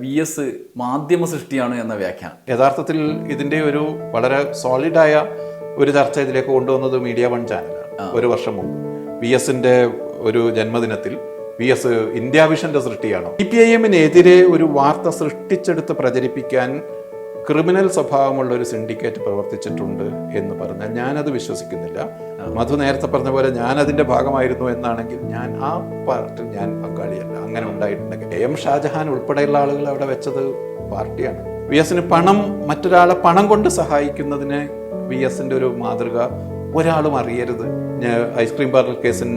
VS മാധ്യമ സൃഷ്ടിയാണ് എന്ന വ്യാഖ്യാനം. യഥാർത്ഥത്തിൽ ഇതിൻ്റെ ഒരു വളരെ സോളിഡായ ഒരു ചർച്ച ഇതിലേക്ക് കൊണ്ടുവന്നത് മീഡിയ വൺ ചാനലാണ്. ഒരു വർഷം മുമ്പ് VSന്റെ ഒരു ജന്മദിനത്തിൽ VS ഇന്ത്യ വിഷന്റെ സൃഷ്ടിയാണോ, CPIM-നെതിരെ ഒരു വാർത്ത സൃഷ്ടിച്ചെടുത്ത് പ്രചരിപ്പിക്കാൻ ക്രിമിനൽ സ്വഭാവമുള്ള ഒരു സിൻഡിക്കേറ്റ് പ്രവർത്തിച്ചിട്ടുണ്ട് എന്ന് പറഞ്ഞാൽ ഞാനത് വിശ്വസിക്കുന്നില്ല. മധു നേരത്തെ പറഞ്ഞ പോലെ ഞാൻ അതിൻ്റെ ഭാഗമായിരുന്നു എന്നാണെങ്കിൽ ഞാൻ ആ പാർട്ടിയിൽ ഞാൻ പങ്കാളിയല്ല. അങ്ങനെ ഉണ്ടായിട്ടുണ്ടെങ്കിൽ AM ഷാജഹാൻ ഉൾപ്പെടെയുള്ള ആളുകൾ അവിടെ വെച്ചത് പാർട്ടിയാണ്. VSന് മറ്റൊരാളെ പണം കൊണ്ട് സഹായിക്കുന്നതിന് VSന്റെ ഒരു മാതൃക ഒരാളും അറിയരുത്. ഐസ്ക്രീം പാർലർ കേസിന്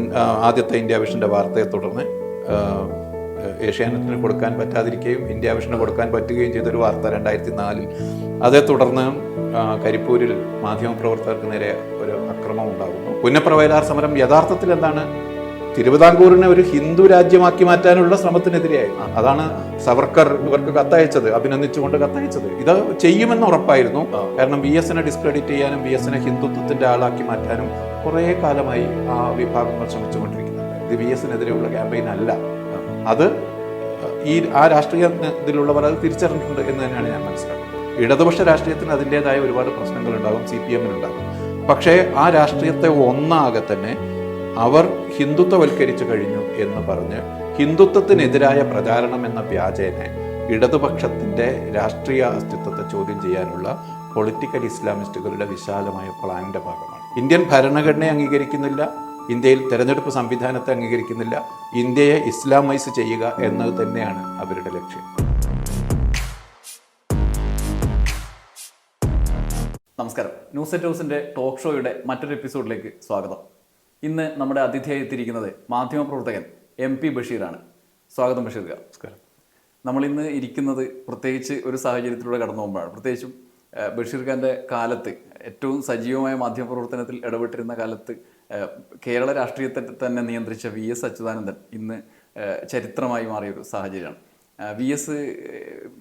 ആദ്യത്തെ ഇന്ത്യ വിഷന്റെ വാർത്തയെ തുടർന്ന് ഏഷ്യാനെറ്റിന് കൊടുക്കാൻ പറ്റാതിരിക്കുകയും ഇന്ത്യ വിഷന് കൊടുക്കാൻ പറ്റുകയും ചെയ്തൊരു വാർത്ത 2004 അതേ തുടർന്ന് കരിപ്പൂരിൽ മാധ്യമപ്രവർത്തകർക്ക് നേരെ ഒരു അക്രമം ഉണ്ടാകുന്നു. പുന്നപ്ര-വയലാർ സമരം യഥാർത്ഥത്തിൽ എന്താണ്, തിരുവിതാംകൂറിനെ ഒരു ഹിന്ദു രാജ്യമാക്കി മാറ്റാനുള്ള ശ്രമത്തിനെതിരെയായിരുന്നു. അതാണ് സവർക്കർ ഇവർക്ക് കത്തയച്ചത്, അഭിനന്ദിച്ചുകൊണ്ട് കത്തയച്ചത്. ഇത് ചെയ്യുമെന്ന് ഉറപ്പായിരുന്നു. കാരണം VSനെ ഡിസ്ക്രെഡിറ്റ് ചെയ്യാനും VSനെ ഹിന്ദുത്വത്തിന്റെ ആളാക്കി മാറ്റാനും കുറേ കാലമായി ആ വിഭാഗങ്ങൾ ശ്രമിച്ചുകൊണ്ടിരിക്കുന്നുണ്ട്. ഇത് VSനെതിരെയുള്ള ക്യാമ്പയിൻ അല്ല. അത് ആ രാഷ്ട്രീയ ഇതിലുള്ളവർ അത് തിരിച്ചറിഞ്ഞിട്ടുണ്ട് എന്ന് തന്നെയാണ് ഞാൻ മനസ്സിലാക്കുന്നത്. ഇടതുപക്ഷ രാഷ്ട്രീയത്തിന് അതിൻ്റെതായ ഒരുപാട് പ്രശ്നങ്ങളുണ്ടാകും, CPM-നുണ്ടാകും. പക്ഷേ ആ രാഷ്ട്രീയത്തെ ഒന്നാകെ തന്നെ അവർ ഹിന്ദുത്വവൽക്കരിച്ചു കഴിഞ്ഞു എന്ന് പറഞ്ഞ് ഹിന്ദുത്വത്തിനെതിരായ പ്രചാരണം എന്ന വ്യാജേനെ ഇടതുപക്ഷത്തിൻ്റെ രാഷ്ട്രീയ അസ്തിത്വത്തെ ചോദ്യം ചെയ്യാനുള്ള പൊളിറ്റിക്കൽ ഇസ്ലാമിസ്റ്റുകളുടെ വിശാലമായ പ്ലാനിൻ്റെ ഭാഗമാണ്. ഇന്ത്യൻ ഭരണഘടനയെ അംഗീകരിക്കുന്നില്ല, ഇന്ത്യയിൽ തെരഞ്ഞെടുപ്പ് സംവിധാനത്തെ അംഗീകരിക്കുന്നില്ല, ഇന്ത്യയെ ഇസ്ലാമൈസ് ചെയ്യുക എന്നത് തന്നെയാണ് അവരുടെ ലക്ഷ്യം. നമസ്കാരം. ന്യൂസ് അറ്റ് ഹൗസിൻ്റെ ടോക്ക് ഷോയുടെ മറ്റൊരു എപ്പിസോഡിലേക്ക് സ്വാഗതം. ഇന്ന് നമ്മുടെ അതിഥിയായി എത്തിയിരിക്കുന്നത് മാധ്യമപ്രവർത്തകൻ MP ബഷീറാണ്. സ്വാഗതം ബഷീർ. നമസ്കാരം. നമ്മളിന്ന് ഇരിക്കുന്നത് പ്രത്യേകിച്ച് ഒരു സാഹചര്യത്തിലൂടെ കടന്നു പോകുമ്പോഴാണ്. പ്രത്യേകിച്ചും ബഷീർ ഖാൻ്റെ കാലത്ത് ഏറ്റവും സജീവമായ മാധ്യമപ്രവർത്തനത്തിൽ ഇടപെട്ടിരുന്ന കാലത്ത് കേരള രാഷ്ട്രീയത്തെ തന്നെ നിയന്ത്രിച്ച VS അച്യുതാനന്ദൻ ഇന്ന് ചരിത്രമായി മാറിയൊരു സാഹചര്യമാണ്. VS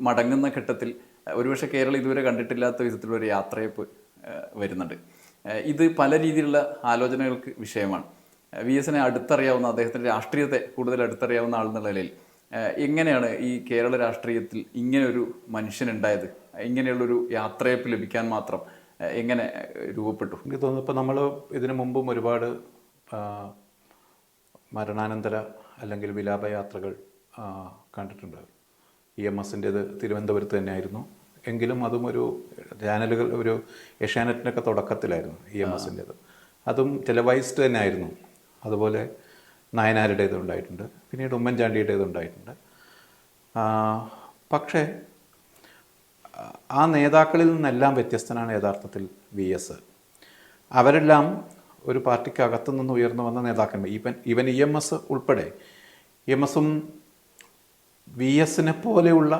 മടങ്ങുന്ന ഘട്ടത്തിൽ ഒരുപക്ഷെ കേരളം ഇതുവരെ കണ്ടിട്ടില്ലാത്ത വിധത്തിലൊരു യാത്രയപ്പ് വരുന്നുണ്ട്. ഇത് പല രീതിയിലുള്ള ആലോചനകൾക്ക് വിഷയമാണ്. VSനെ അടുത്തറിയാവുന്ന, അദ്ദേഹത്തിൻ്റെ രാഷ്ട്രീയത്തെ കൂടുതൽ അടുത്തറിയാവുന്ന ആളെന്നുള്ള നിലയിൽ എങ്ങനെയാണ് ഈ കേരള രാഷ്ട്രീയത്തിൽ ഇങ്ങനെയൊരു മനുഷ്യനുണ്ടായത്, ഇങ്ങനെയുള്ളൊരു യാത്രയപ്പ് ലഭിക്കാൻ മാത്രം എങ്ങനെ രൂപപ്പെട്ടു? എനിക്ക് തോന്നുന്നു ഇപ്പോൾ നമ്മൾ ഇതിനു മുമ്പും ഒരുപാട് മരണാനന്തര അല്ലെങ്കിൽ വിലാപയാത്രകൾ കണ്ടിട്ടുണ്ട്. EMSൻ്റേത് തിരുവനന്തപുരത്ത് തന്നെയായിരുന്നു. എങ്കിലും അതും ഒരു ചാനലുകൾ, ഒരു ഏഷ്യാനെറ്റിൻ്റെയൊക്കെ തുടക്കത്തിലായിരുന്നു EMSൻ്റേത്. അതും ടെലിവൈസ്ഡ് തന്നെ ആയിരുന്നു. അതുപോലെ നയനാരുടേത് ഉണ്ടായിട്ടുണ്ട്, പിന്നീട് ഉമ്മൻചാണ്ടിയുടേത് ഉണ്ടായിട്ടുണ്ട്. പക്ഷേ ആ നേതാക്കളിൽ നിന്നെല്ലാം വ്യത്യസ്തനാണ് യഥാർത്ഥത്തിൽ VS. അവരെല്ലാം ഒരു പാർട്ടിക്ക് അകത്തു നിന്ന് ഉയർന്നു വന്ന നേതാക്കന്മാർ. ഈവൻ EMS ഉൾപ്പെടെ. EMSും VSനെ പോലെയുള്ള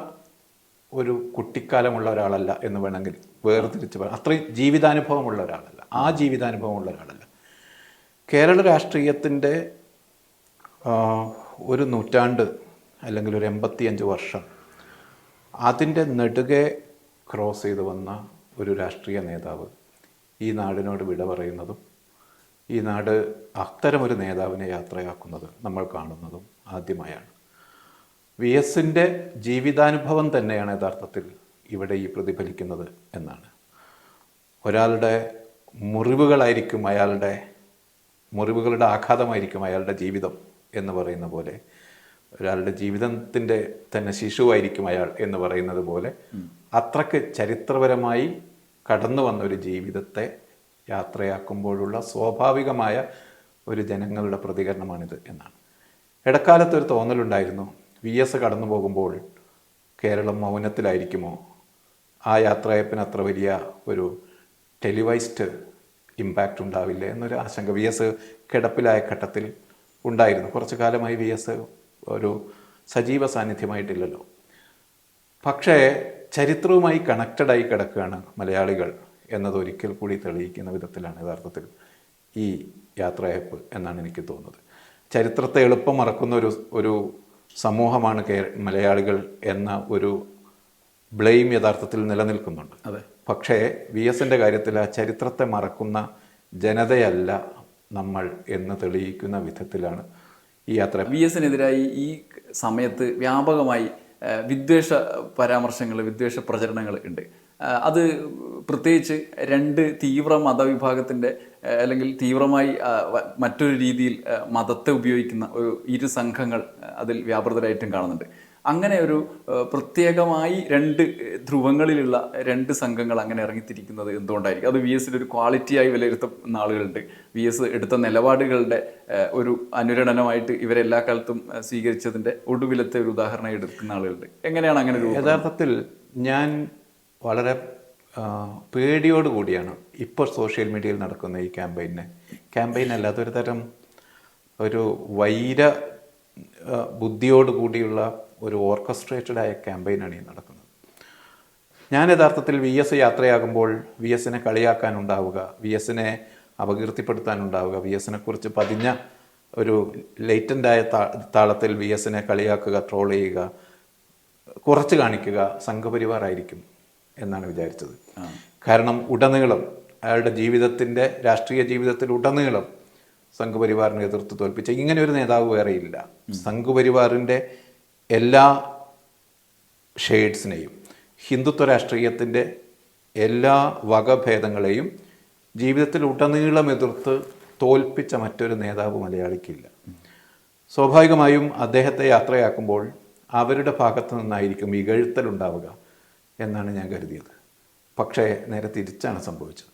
ഒരു കുട്ടിക്കാലമുള്ള ഒരാളല്ല എന്ന് വേണമെങ്കിൽ വേർതിരിച്ച് പറയാം. അത്രയും ജീവിതാനുഭവമുള്ള ഒരാളല്ല, ആ ജീവിതാനുഭവമുള്ള ഒരാളല്ല. കേരള രാഷ്ട്രീയത്തിൻ്റെ ഒരു നൂറ്റാണ്ട് അല്ലെങ്കിൽ ഒരു 85 വർഷം അതിൻ്റെ നെടുകെ ക്രോസ് ചെയ്ത് വന്ന ഒരു രാഷ്ട്രീയ നേതാവ് ഈ നാടിനോട് വിട പറയുന്നതും ഈ നാട് അത്തരമൊരു നേതാവിനെ യാത്രയാക്കുന്നത് നമ്മൾ കാണുന്നതും ആദ്യമായാണ്. VSൻ്റെ ജീവിതാനുഭവം തന്നെയാണ് യഥാർത്ഥത്തിൽ ഇവിടെ ഈ പ്രതിഫലിക്കുന്നത് എന്നാണ്. ഒരാളുടെ മുറിവുകളായിരിക്കും മുറിവുകളുടെ ആഘാതമായിരിക്കും അയാളുടെ ജീവിതം എന്ന് പറയുന്ന പോലെ, ഒരാളുടെ ജീവിതത്തിൻ്റെ തന്നെ ശിശുവായിരിക്കും അയാൾ എന്ന് പറയുന്നത് പോലെ, അത്രയ്ക്ക് ചരിത്രപരമായി കടന്നു വന്ന ഒരു ജീവിതത്തെ യാത്രയാക്കുമ്പോഴുള്ള സ്വാഭാവികമായ ഒരു ജനങ്ങളുടെ പ്രതികരണമാണിത് എന്നാണ്. ഇടക്കാലത്തൊരു തോന്നലുണ്ടായിരുന്നു, VS കടന്നു പോകുമ്പോൾ കേരളം മൗനത്തിലായിരിക്കുമോ, ആ യാത്രയപ്പിന് അത്ര വലിയ ഒരു ടെലിവൈസ്ഡ് ഇമ്പാക്റ്റ് ഉണ്ടാവില്ല എന്നൊരു ആശങ്ക VS കിടപ്പിലായ ഘട്ടത്തിൽ ഉണ്ടായിരുന്നു. കുറച്ചു കാലമായി VS ഒരു സജീവ സാന്നിധ്യമായിട്ടില്ലല്ലോ. പക്ഷേ ചരിത്രവുമായി കണക്റ്റഡായി കിടക്കുകയാണ് മലയാളികൾ എന്നത് ഒരിക്കൽ കൂടി തെളിയിക്കുന്ന വിധത്തിലാണ് യഥാർത്ഥത്തിൽ ഈ യാത്രയപ്പ് എന്നാണ് എനിക്ക് തോന്നുന്നത്. ചരിത്രത്തെ എളുപ്പം മറക്കുന്ന ഒരു സമൂഹമാണ് മലയാളികൾ എന്ന ഒരു ബ്ലെയിം യഥാർത്ഥത്തിൽ നിലനിൽക്കുന്നുണ്ട്. അതെ. പക്ഷേ VSൻ്റെ കാര്യത്തിൽ ആ ചരിത്രത്തെ മറക്കുന്ന ജനതയല്ല നമ്മൾ എന്ന് തെളിയിക്കുന്ന വിധത്തിലാണ് ഈ യാത്ര. VSനെതിരായി ഈ സമയത്ത് വ്യാപകമായി വിദ്വേഷ പരാമർശങ്ങൾ, വിദ്വേഷ പ്രചരണങ്ങൾ ഉണ്ട്. അത് പ്രത്യേകിച്ച് രണ്ട് തീവ്ര മതവിഭാഗത്തിൻ്റെ അല്ലെങ്കിൽ തീവ്രമായി മറ്റൊരു രീതിയിൽ മതത്തെ ഉപയോഗിക്കുന്ന ഒരു ഇരു സംഘങ്ങൾ അതിൽ വ്യാപൃതരായിട്ടും കാണുന്നുണ്ട്. അങ്ങനെ ഒരു പ്രത്യേകമായി രണ്ട് ധ്രുവങ്ങളിലുള്ള രണ്ട് സംഘങ്ങൾ അങ്ങനെ ഇറങ്ങിത്തിരിക്കുന്നത് എന്തുകൊണ്ടായിരിക്കും? അത് VS ഒരു ക്വാളിറ്റിയായി വിലയിരുത്തുന്ന ആളുകളുണ്ട്. VS എടുത്ത നിലപാടുകളുടെ ഒരു അനുരണനമായിട്ട് ഇവരെല്ലാ കാലത്തും സ്വീകരിച്ചതിൻ്റെ ഒടുവിലത്തെ ഒരു ഉദാഹരണമായി എടുക്കുന്ന ആളുകളുണ്ട്. എങ്ങനെയാണ് അങ്ങനെ ഒരു? യഥാർത്ഥത്തിൽ ഞാൻ വളരെ പേടിയോടുകൂടിയാണ് ഇപ്പോൾ സോഷ്യൽ മീഡിയയിൽ നടക്കുന്ന ഈ ക്യാമ്പയിൻ അല്ലാതെ ഒരു തരം ഒരു വൈര ബുദ്ധിയോടുകൂടിയുള്ള ഒരു ഓർക്കസ്ട്രേറ്റഡ് ആയ ക്യാമ്പയിനാണ് ഈ നടക്കുന്നത്. ഞാൻ യഥാർത്ഥത്തിൽ VS യാത്രയാകുമ്പോൾ VSനെ കളിയാക്കാനുണ്ടാവുക, VSനെ അപകീർത്തിപ്പെടുത്താനുണ്ടാവുക, VSനെ കുറിച്ച് പതിഞ്ഞ ഒരു ലേറ്റൻ്റായ താളത്തിൽ VSനെ കളിയാക്കുക, ട്രോൾ ചെയ്യുക, കുറച്ച് കാണിക്കുക സംഘപരിവാറായിരിക്കും എന്നാണ് വിചാരിച്ചത്. കാരണം ഉടനീളം അയാളുടെ ജീവിതത്തിൻ്റെ രാഷ്ട്രീയ ജീവിതത്തിൽ ഉടനീളം സംഘപരിവാറിനെ എതിർത്ത് തോൽപ്പിച്ച ഇങ്ങനെ ഒരു നേതാവ് വേറെയില്ല. സംഘപരിവാറിൻ്റെ എല്ലാ ഷെയ്ഡ്സിനെയും ഹിന്ദുത്വ രാഷ്ട്രീയത്തിൻ്റെ എല്ലാ വകഭേദങ്ങളെയും ജീവിതത്തിൽ ഉടനീളം എതിർത്ത് തോൽപ്പിച്ച മറ്റൊരു നേതാവ് മലയാളിക്കില്ല. സ്വാഭാവികമായും അദ്ദേഹത്തെ യാത്രയാക്കുമ്പോൾ അവരുടെ ഭാഗത്തു നിന്നായിരിക്കും ഇകഴ്ത്തലുണ്ടാവുക എന്നാണ് ഞാൻ കരുതിയത്. പക്ഷേ നേരെ തിരിച്ചാണ് സംഭവിച്ചത്.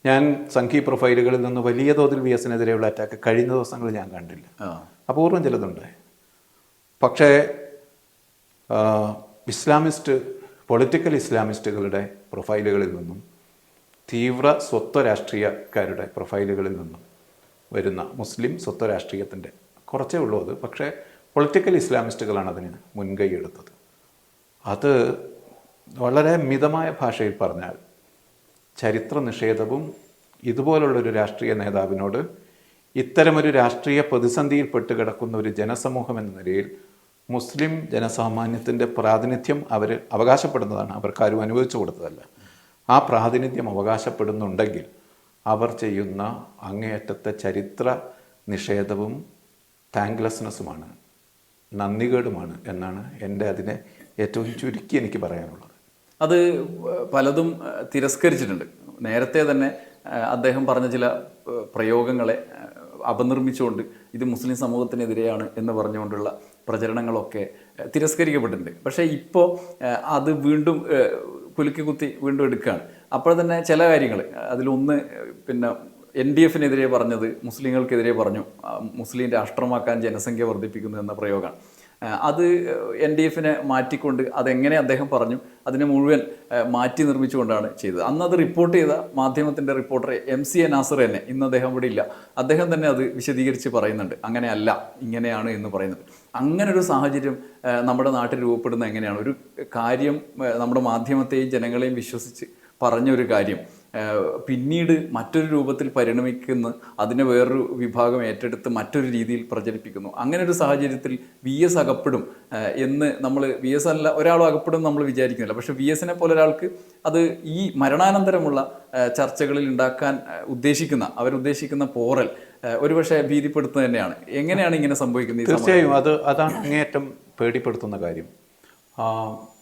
ഞാൻ സംഘി പ്രൊഫൈലുകളിൽ നിന്ന് വലിയ തോതിൽ VSനെതിരെയുള്ള അറ്റാക്ക് കഴിഞ്ഞ ദിവസങ്ങളിൽ ഞാൻ കണ്ടില്ല. അപൂർവം ചിലതുണ്ട്. പക്ഷേ പൊളിറ്റിക്കൽ ഇസ്ലാമിസ്റ്റുകളുടെ പ്രൊഫൈലുകളിൽ നിന്നും തീവ്ര സ്വത്വ രാഷ്ട്രീയക്കാരുടെ പ്രൊഫൈലുകളിൽ നിന്നും വരുന്ന മുസ്ലിം സ്വത്വ രാഷ്ട്രീയത്തിൻ്റെ കുറച്ചേ ഉള്ളൂ അത്. പക്ഷേ പൊളിറ്റിക്കൽ ഇസ്ലാമിസ്റ്റുകളാണ് അതിന് മുൻകൈ എടുത്തത്. അത് വളരെ മിതമായ ഭാഷയിൽ പറഞ്ഞാൽ ചരിത്ര നിഷേധവും ഇതുപോലുള്ളൊരു രാഷ്ട്രീയ നേതാവിനോട് ഇത്തരമൊരു രാഷ്ട്രീയ പ്രതിസന്ധിയിൽ പെട്ടുകിടക്കുന്ന ഒരു ജനസമൂഹം എന്ന നിലയിൽ മുസ്ലിം ജനസാമാന്യത്തിൻ്റെ പ്രാതിനിധ്യം അവർ അവകാശപ്പെടുന്നതാണ്, അവർക്കാരും അനുവദിച്ചു കൊടുത്തതല്ല. ആ പ്രാതിനിധ്യം അവകാശപ്പെടുന്നുണ്ടെങ്കിൽ അവർ ചെയ്യുന്ന അങ്ങേയറ്റത്തെ ചരിത്ര നിഷേധവും താങ്ക്ലെസ്നെസ്സുമാണ്, നന്ദികേടുമാണ് എന്നാണ് എൻ്റെ അതിനെ ഏറ്റവും ചുരുക്കി എനിക്ക് പറയാനുള്ളത്. അത് പലതും തിരസ്കരിച്ചിട്ടുണ്ട്. നേരത്തെ തന്നെ അദ്ദേഹം പറഞ്ഞ ചില പ്രയോഗങ്ങളെ അപനിർമ്മിച്ചുകൊണ്ട് ഇത് മുസ്ലിം സമൂഹത്തിനെതിരെയാണ് എന്ന് പറഞ്ഞുകൊണ്ടുള്ള പ്രചരണങ്ങളൊക്കെ തിരസ്കരിക്കപ്പെട്ടിട്ടുണ്ട്. പക്ഷേ ഇപ്പോൾ അത് വീണ്ടും കുലുക്കി കുത്തി വീണ്ടും എടുക്കുകയാണ്. അപ്പോൾ തന്നെ ചില കാര്യങ്ങൾ അതിലൊന്ന് NDF-നെതിരെ പറഞ്ഞത് മുസ്ലിങ്ങൾക്കെതിരെ പറഞ്ഞു, മുസ്ലിം രാഷ്ട്രമാക്കാൻ ജനസംഖ്യ വർദ്ധിപ്പിക്കുന്നു എന്ന പ്രയോഗമാണ്. അത് NDF-നെ മാറ്റിക്കൊണ്ട് അതെങ്ങനെ അദ്ദേഹം പറഞ്ഞു അതിനെ മുഴുവൻ മാറ്റി നിർമ്മിച്ചുകൊണ്ടാണ് ചെയ്തത്. അന്ന് അത് റിപ്പോർട്ട് ചെയ്ത മാധ്യമത്തിൻ്റെ റിപ്പോർട്ടർ MCA നാസർ തന്നെ, ഇന്ന് അദ്ദേഹം ഇവിടെ ഇല്ല, അദ്ദേഹം തന്നെ അത് വിശദീകരിച്ച് പറയുന്നുണ്ട്. അങ്ങനെയല്ല, ഇങ്ങനെയാണ് എന്ന് പറയുന്നത്. അങ്ങനൊരു സാഹചര്യം നമ്മുടെ നാട്ടിൽ രൂപപ്പെടുന്ന എങ്ങനെയാണ്? ഒരു കാര്യം നമ്മുടെ മാധ്യമത്തെയും ജനങ്ങളെയും വിശ്വസിച്ച് പറഞ്ഞൊരു കാര്യം പിന്നീട് മറ്റൊരു രൂപത്തിൽ പരിണമിക്കുന്ന, അതിനെ വേറൊരു വിഭാഗം ഏറ്റെടുത്ത് മറ്റൊരു രീതിയിൽ പ്രചരിപ്പിക്കുന്നു. അങ്ങനെ ഒരു സാഹചര്യത്തിൽ VS അകപ്പെടും എന്ന് നമ്മൾ, VS അല്ല ഒരാളും അകപ്പെടും നമ്മൾ വിചാരിക്കുന്നില്ല. പക്ഷെ VSനെ പോലെ ഒരാൾക്ക് അത് ഈ മരണാനന്തരമുള്ള ചർച്ചകളിൽ ഉണ്ടാക്കാൻ അവരുദ്ദേശിക്കുന്ന പോറൽ ഒരുപക്ഷെ ഭീതിപ്പെടുത്തുന്നത് തന്നെയാണ്. എങ്ങനെയാണ് ഇങ്ങനെ സംഭവിക്കുന്നത്? തീർച്ചയായും അതാണ് അങ്ങേയറ്റം പേടിപ്പെടുത്തുന്ന കാര്യം.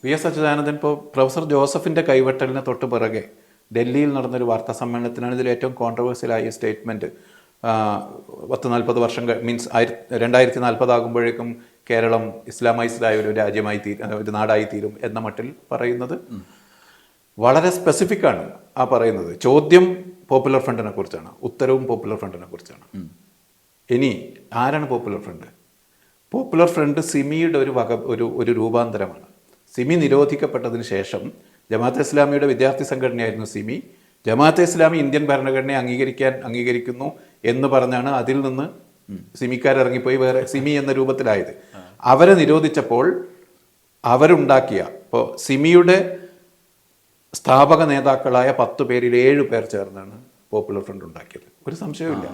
VS അച്യുതാനന്ദൻ ഇപ്പോൾ പ്രൊഫസർ ജോസഫിൻ്റെ കൈവെട്ടലിന് തൊട്ട് പിറകെ ഡൽഹിയിൽ നടന്നൊരു വാർത്താ സമ്മേളനത്തിലാണ് ഇതിൽ ഏറ്റവും കോൺട്രവേഴ്സ്യലായ സ്റ്റേറ്റ്മെൻറ്റ് 40 വർഷം മീൻസ് 2040 ആകുമ്പോഴേക്കും കേരളം ഇസ്ലാമൈസ്ഡായ ഒരു ഒരു നാടായി തീരും എന്ന മട്ടിൽ പറയുന്നത് വളരെ സ്പെസിഫിക്കാണ്. ആ പറയുന്നത് ചോദ്യം പോപ്പുലർ ഫ്രണ്ടിനെ കുറിച്ചാണ്, ഉത്തരവും പോപ്പുലർ ഫ്രണ്ടിനെ കുറിച്ചാണ്. ഇനി ആരാണ് പോപ്പുലർ ഫ്രണ്ട്? പോപ്പുലർ ഫ്രണ്ട് സിമിയുടെ ഒരു രൂപാന്തരമാണ്. സിമി നിരോധിക്കപ്പെട്ടതിന് ശേഷം ജമാഅത്തെ ഇസ്ലാമിയുടെ വിദ്യാർത്ഥി സംഘടനയായിരുന്നു സിമി. ജമാഅത്തെ ഇസ്ലാമി ഇന്ത്യൻ ഭരണഘടനയെ അംഗീകരിക്കുന്നു എന്ന് പറഞ്ഞാണ് അതിൽ നിന്ന് സിമിക്കാരിറങ്ങിപ്പോയി വേറെ സിമി എന്ന രൂപത്തിലായത്. അവരെ നിരോധിച്ചപ്പോൾ അവരുണ്ടാക്കിയ, ഇപ്പോൾ സിമിയുടെ സ്ഥാപക നേതാക്കളായ 10 പേരിൽ 7 പേർ ചേർന്നാണ് പോപ്പുലർ ഫ്രണ്ട് ഉണ്ടാക്കിയത്. ഒരു സംശയവുമില്ല.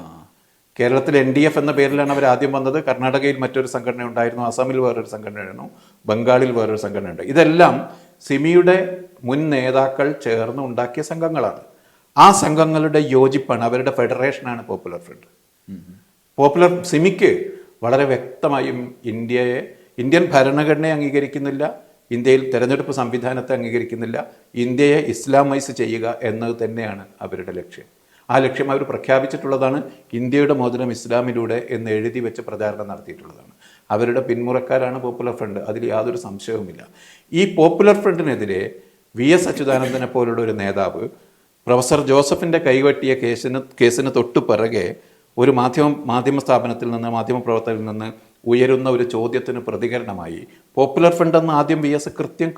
കേരളത്തിൽ NDF എന്ന പേരിലാണ് അവർ ആദ്യം വന്നത്. കർണാടകയിൽ മറ്റൊരു സംഘടന ഉണ്ടായിരുന്നു, അസമിൽ വേറൊരു സംഘടനയായിരുന്നു, ബംഗാളിൽ വേറൊരു സംഘടനയുണ്ട്. ഇതെല്ലാം സിമിയുടെ മുൻ നേതാക്കൾ ചേർന്ന് ഉണ്ടാക്കിയ സംഘങ്ങളാണ്. ആ സംഘങ്ങളുടെ യോജിപ്പാണ്, അവരുടെ ഫെഡറേഷനാണ് പോപ്പുലർ ഫ്രണ്ട്. സിമിക്ക് വളരെ വ്യക്തമായും ഇന്ത്യൻ ഭരണഘടനയെ അംഗീകരിക്കുന്നില്ല, ഇന്ത്യയിൽ തെരഞ്ഞെടുപ്പ് സംവിധാനത്തെ അംഗീകരിക്കുന്നില്ല, ഇന്ത്യയെ ഇസ്ലാമൈസ് ചെയ്യുക എന്നത് തന്നെയാണ് അവരുടെ ലക്ഷ്യം. ആ ലക്ഷ്യം അവർ പ്രഖ്യാപിച്ചിട്ടുള്ളതാണ്. ഇന്ത്യയുടെ മോചനം ഇസ്ലാമിലൂടെ എന്ന് എഴുതി വെച്ച് പ്രചാരണം നടത്തിയിട്ടുള്ളതാണ്. അവരുടെ പിന്മുറക്കാരാണ് പോപ്പുലർ ഫ്രണ്ട്, അതിൽ യാതൊരു സംശയവുമില്ല. ഈ പോപ്പുലർ ഫ്രണ്ടിനെതിരെ VS അച്യുതാനന്ദനെ പോലുള്ള ഒരു നേതാവ് പ്രൊഫസർ ജോസഫിൻ്റെ കൈവട്ടിയ കേസിന് തൊട്ടു പിറകെ ഒരു മാധ്യമ സ്ഥാപനത്തിൽ നിന്ന്, മാധ്യമപ്രവർത്തകരിൽ നിന്ന് ഉയരുന്ന ഒരു ചോദ്യത്തിന് പ്രതികരണമായി പോപ്പുലർ ഫ്രണ്ട് എന്ന് ആദ്യം VS